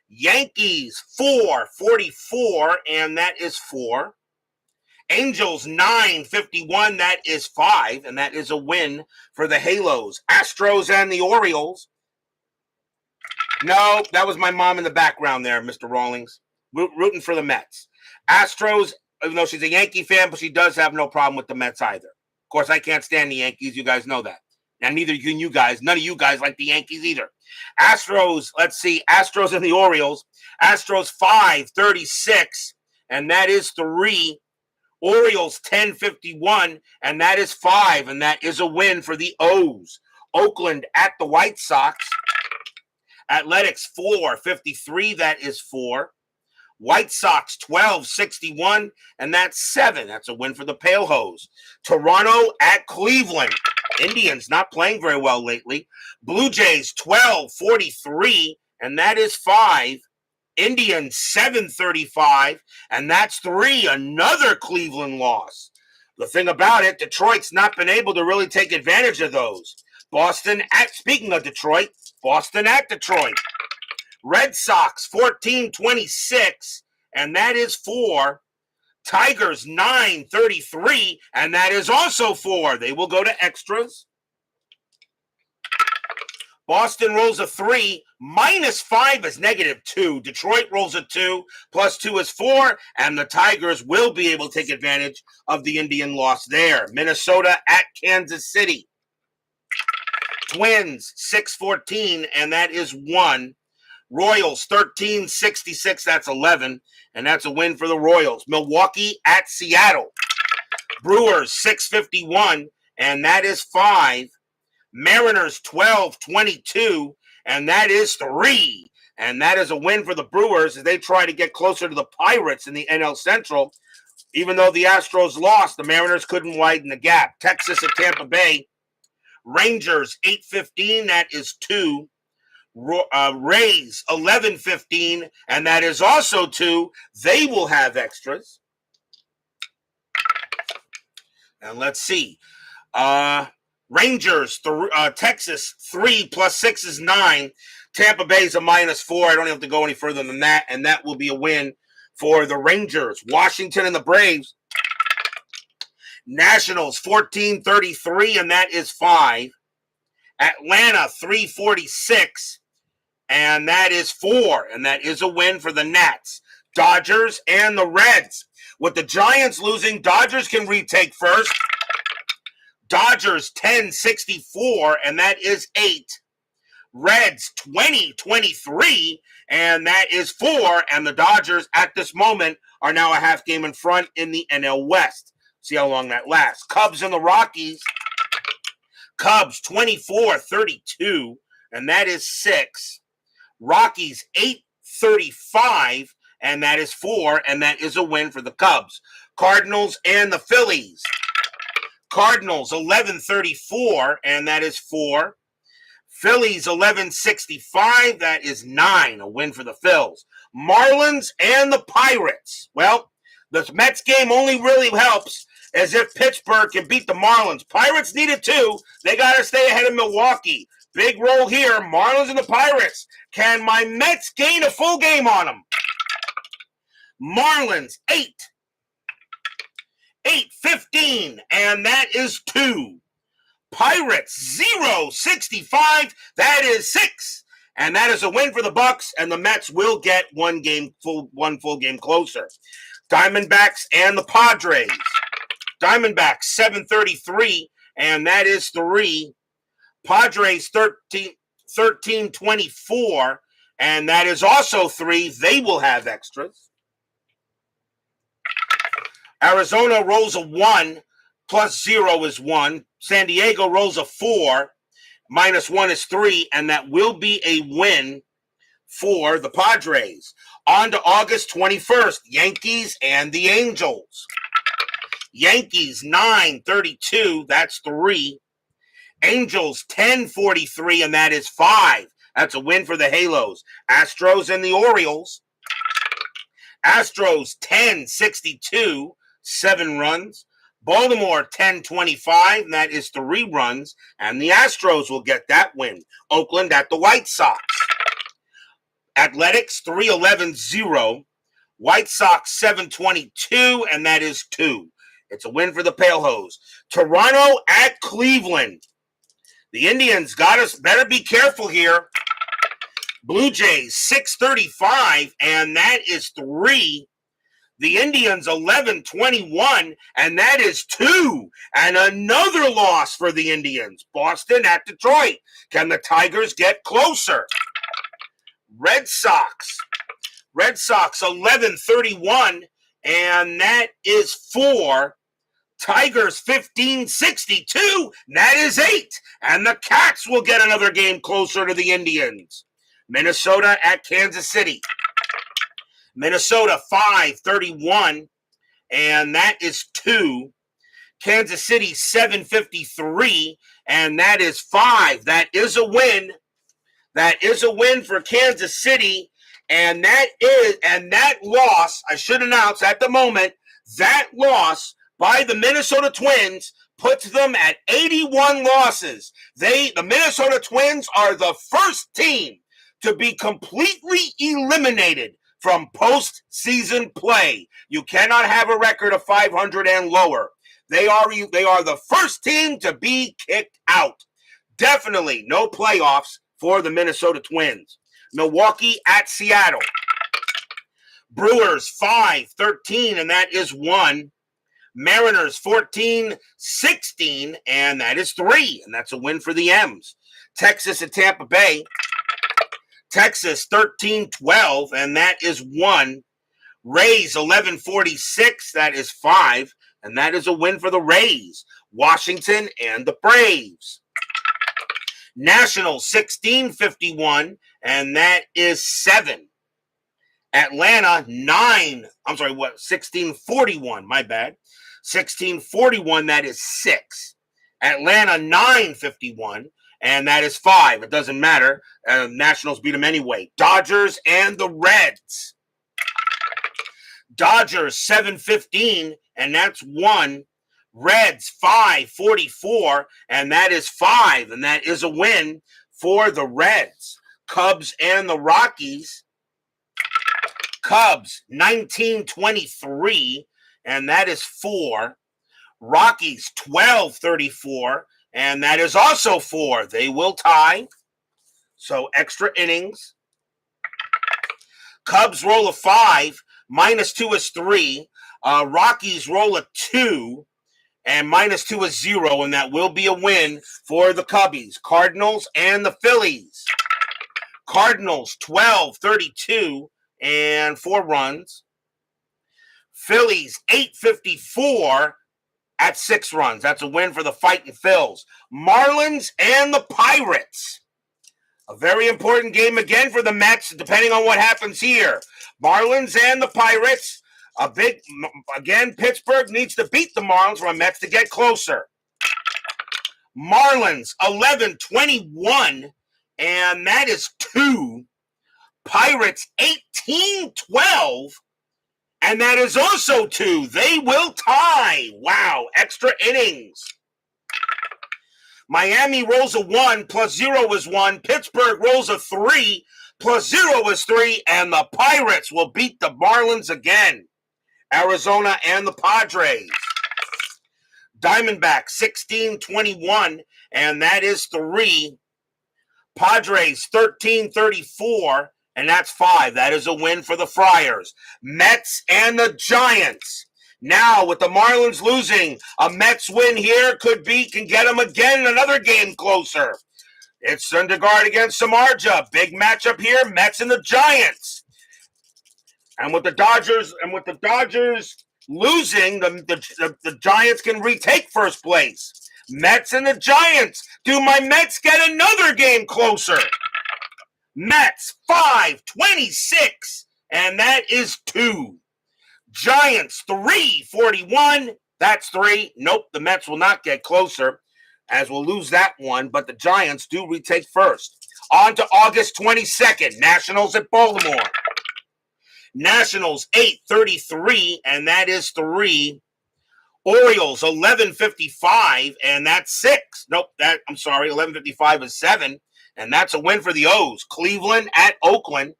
Yankees 444, and that is 4. Angels 951, that is 5, and that is a win for the Halos. Astros and the Orioles. No, that was my mom in the background there, Mr. Rawlings, rooting for the Mets. Astros, even though she's a Yankee fan, but she does have no problem with the Mets either. Of course, I can't stand the Yankees. You guys know that. And neither can you guys. None of you guys like the Yankees either. Astros, let's see, Astros and the Orioles. Astros 536, and that is 3. Orioles 1051, and that is 5, and that is a win for the O's. Oakland at the White Sox. Athletics 453, that is 4. White Sox 1261, and that's 7. That's a win for the Pale Hose. Toronto at Cleveland. Indians not playing very well lately. Blue Jays 1243, and that is 5. Indians 735, and that's 3. Another Cleveland loss. The thing about it, Detroit's not been able to really take advantage of those. Speaking of Detroit, Boston at Detroit. Red Sox 1426, and that is 4. Tigers 933, and that is also 4. They will go to extras. Boston rolls a 3, -5 is -2. Detroit rolls a 2, +2 is 4, and the Tigers will be able to take advantage of the Indian loss there. Minnesota at Kansas City. Twins 614, and that is 1. Royals 1366, that's 11, and that's a win for the Royals. Milwaukee at Seattle. Brewers 651, and that is 5. Mariners 1222, and that is 3. And that is a win for the Brewers as they try to get closer to the Pirates in the NL Central. Even though the Astros lost, the Mariners couldn't widen the gap. Texas at Tampa Bay. Rangers 815, that is 2. Rays 1115, and that is also 2. They will have extras. And let's see. Rangers, Texas 3 +6 is 9. Tampa Bay is a -4. I don't have to go any further than that, and that will be a win for the Rangers. Washington and the Braves. Nationals 1433, and that is 5. Atlanta 346, and that is 4, and that is a win for the Nats. Dodgers and the Reds. With the Giants losing, Dodgers can retake first. Dodgers 1064, and that is 8. Reds 2023, and that is 4. And the Dodgers at this moment are now a half game in front in the NL West. See how long that lasts. Cubs and the Rockies. Cubs 2432, and that is 6. Rockies 835, and that is 4, and that is a win for the Cubs. Cardinals and the Phillies. Cardinals 1134, and that is 4. Phillies 1165, that is 9, a win for the Phils. Marlins and the Pirates. Well, the Mets game only really helps as if Pittsburgh can beat the Marlins. Pirates need it too. They got to stay ahead of Milwaukee. Big roll here. Marlins and the Pirates. Can my Mets gain a full game on them? Marlins 815, and that is 2. Pirates 065, that is 6. And that is a win for the Bucks, and the Mets will get one full game closer. Diamondbacks and the Padres. Diamondbacks 733, and that is 3. Padres 1324, and that is also 3. They will have extras. Arizona rolls a 1, +0 is 1. San Diego rolls a 4, -1 is 3, and that will be a win for the Padres. On to August 21st, Yankees and the Angels. Yankees 9-32, that's 3. Angels 10-43, and that is 5. That's a win for the Halos. Astros and the Orioles. Astros 10-62, 7 runs. Baltimore 10-25, and that is 3 runs. And the Astros will get that win. Oakland at the White Sox. Athletics 3-11-0. White Sox 7-22, and that is 2. It's a win for the Pale Hose. Toronto at Cleveland. The Indians better be careful here. Blue Jays 6-35, and that is 3. The Indians 11-21, and that is 2. And another loss for the Indians. Boston at Detroit. Can the Tigers get closer? Red Sox 11-31, and that is 4. Tigers 15-62, that is 8. And the Cats will get another game closer to the Indians. Minnesota at Kansas City. Minnesota 5-31, and that is 2. Kansas City 7-53, and that is 5. That is a win. That is a win for Kansas City, and that loss, I should announce at the moment, that loss by the Minnesota Twins puts them at 81 losses. The Minnesota Twins are the first team to be completely eliminated from postseason play. You cannot have a record of 500 and lower. They are the first team to be kicked out. Definitely no playoffs for the Minnesota Twins. Milwaukee at Seattle. Brewers 5-13, and that is 1. Mariners 14-16, and that is 3. And that's a win for the M's. Texas at Tampa Bay. Texas 13-12, and that is 1. Rays 11-46, that is 5. And that is a win for the Rays. Washington and the Braves. Nationals 16-51, and that is 7. Atlanta 16-41, my bad. 16-41, that is 6. Atlanta 9-51, and that is 5. It doesn't matter. Nationals beat them anyway. Dodgers and the Reds. Dodgers 7-15, and that's 1. Reds 5-44, and that is 5. And that is a win for the Reds. Cubs and the Rockies. Cubs 19-23, and that is 4. Rockies 12-34, and that is also 4. They will tie. So extra innings. Cubs roll a 5. -2 is 3. Rockies roll a 2. And -2 is 0. And that will be a win for the Cubbies. Cardinals and the Phillies. Cardinals 12-32 and 4 runs. Phillies 8-54 at 6 runs. That's a win for the Fighting Phils. Marlins and the Pirates. A very important game again for the Mets, depending on what happens here. Marlins and the Pirates. Pittsburgh needs to beat the Marlins for the Mets to get closer. Marlins 11-21, and that is 2. Pirates 18-12, and that is also 2. They will tie. Wow, extra innings. Miami rolls a 1, +0 is 1. Pittsburgh rolls a 3, +0 is 3. And the Pirates will beat the Marlins again. Arizona and the Padres. Diamondbacks 16-21, and that is 3. Padres 13-34, and that's 5. That is a win for the Friars. Mets and the Giants. Now, with the Marlins losing, a Mets win here can get them again another game closer. It's Syndergaard against Samardzija. Big matchup here, Mets and the Giants. And with the Dodgers losing, the Giants can retake first place. Mets and the Giants. Do my Mets get another game closer? Mets 526, and that is 2. Giants 341, that's 3. Nope, the Mets will not get closer as we'll lose that one, but the Giants do retake first. On to August 22nd, Nationals at Baltimore. Nationals 833, and that is 3. Orioles 1155, and that's 6. Nope, 1155 is 7, and that's a win for the O's. Cleveland at Oakland.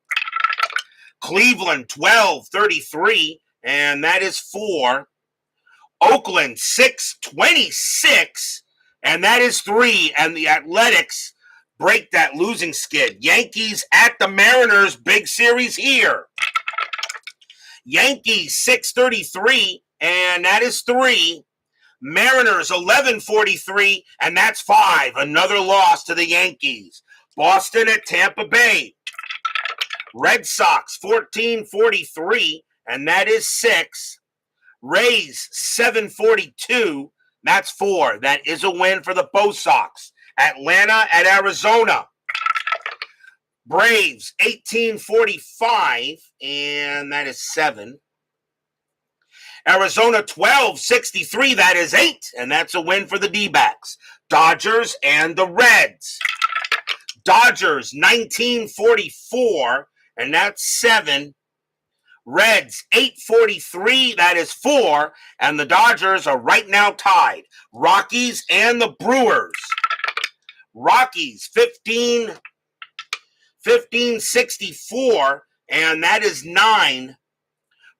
Cleveland 1233, and that is 4. Oakland 626, and that is 3. And the Athletics break that losing skid. Yankees at the Mariners, big series here. Yankees 633, and that is 3. Mariners 1143, and that's 5. Another loss to the Yankees. Boston at Tampa Bay. Red Sox 1443, and that is 6. Rays 742, that's 4. That is a win for the Bo Sox. Atlanta at Arizona. Braves 1845, and that is 7. Arizona 1263, that is 8, and that's a win for the D-backs. Dodgers and the Reds. Dodgers 1944, and that's 7. Reds 843, that is 4, and the Dodgers are right now tied. Rockies and the Brewers. Rockies 1564, and that is 9.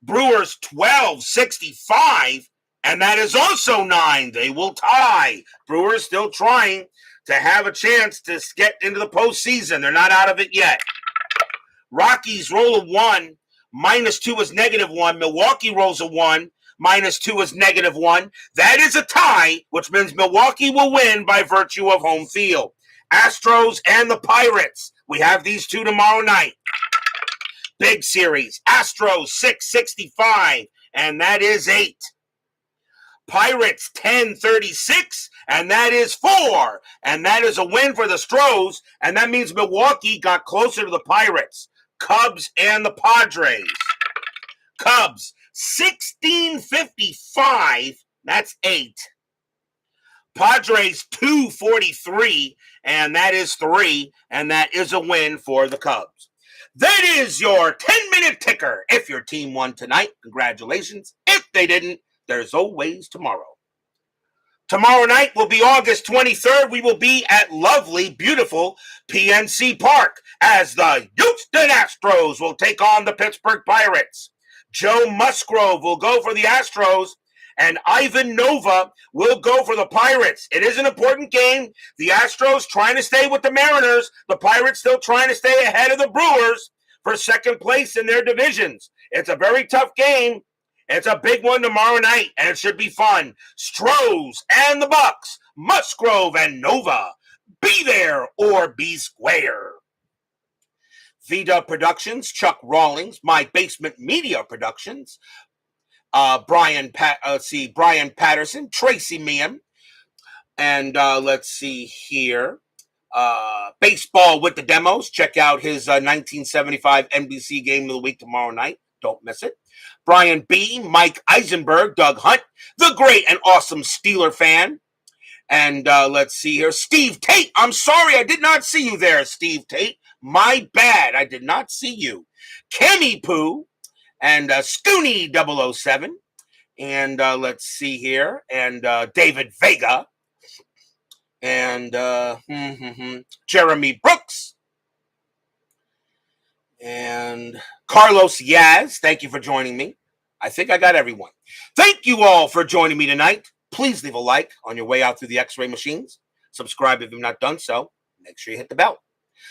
Brewers 1265, and that is also 9. They will tie. Brewers still trying to have a chance to get into the postseason. They're not out of it yet. Rockies roll a 1, -2 is -1. Milwaukee rolls a 1, -2 is -1. That is a tie, which means Milwaukee will win by virtue of home field. Astros and the Pirates. We have these two tomorrow night. Big series. Astros 665, and that is 8. Pirates 1036, and that is 4. And that is a win for the Stros, and that means Milwaukee got closer to the Pirates. Cubs and the Padres. Cubs 1655, that's 8. Padres 243, and that is 3, and that is a win for the Cubs. That is your 10-minute ticker. If your team won tonight, congratulations. If they didn't, there's always tomorrow. Tomorrow night will be August 23rd. We will be at lovely, beautiful PNC Park as the Houston Astros will take on the Pittsburgh Pirates. Joe Musgrove will go for the Astros, and Ivan Nova will go for the Pirates. It is an important game. The Astros trying to stay with the Mariners. The Pirates still trying to stay ahead of the Brewers for second place in their divisions. It's a very tough game. It's a big one tomorrow night, and it should be fun. Stros and the Bucks, Musgrove and Nova. Be there or be square. VW Productions, Chuck Rawlings, My Basement Media Productions, Brian Patterson, Tracy Meehan, and let's see here. Baseball with the Demos. Check out his 1975 NBC Game of the Week tomorrow night. Don't miss it. Brian B., Mike Eisenberg, Doug Hunt, the great and awesome Steeler fan. And let's see here. Steve Tate. I'm sorry, I did not see you there, Steve Tate. My bad. I did not see you. Kemi Poo and Scooney 007. And let's see here. And David Vega. And Jeremy Brooks. And Carlos Yaz. Thank you for joining me. I think I got everyone. Thank you all for joining me tonight. Please leave a like on your way out through the X-ray machines. Subscribe if you've not done so. Make sure you hit the bell.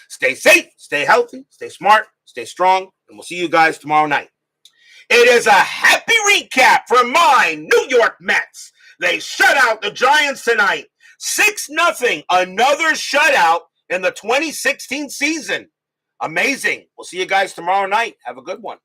Stay safe, stay healthy, stay smart, stay strong, and we'll see you guys tomorrow night. It is a happy recap for my New York Mets. They shut out the Giants tonight. 6-0, another shutout in the 2016 season. Amazing. We'll see you guys tomorrow night. Have a good one.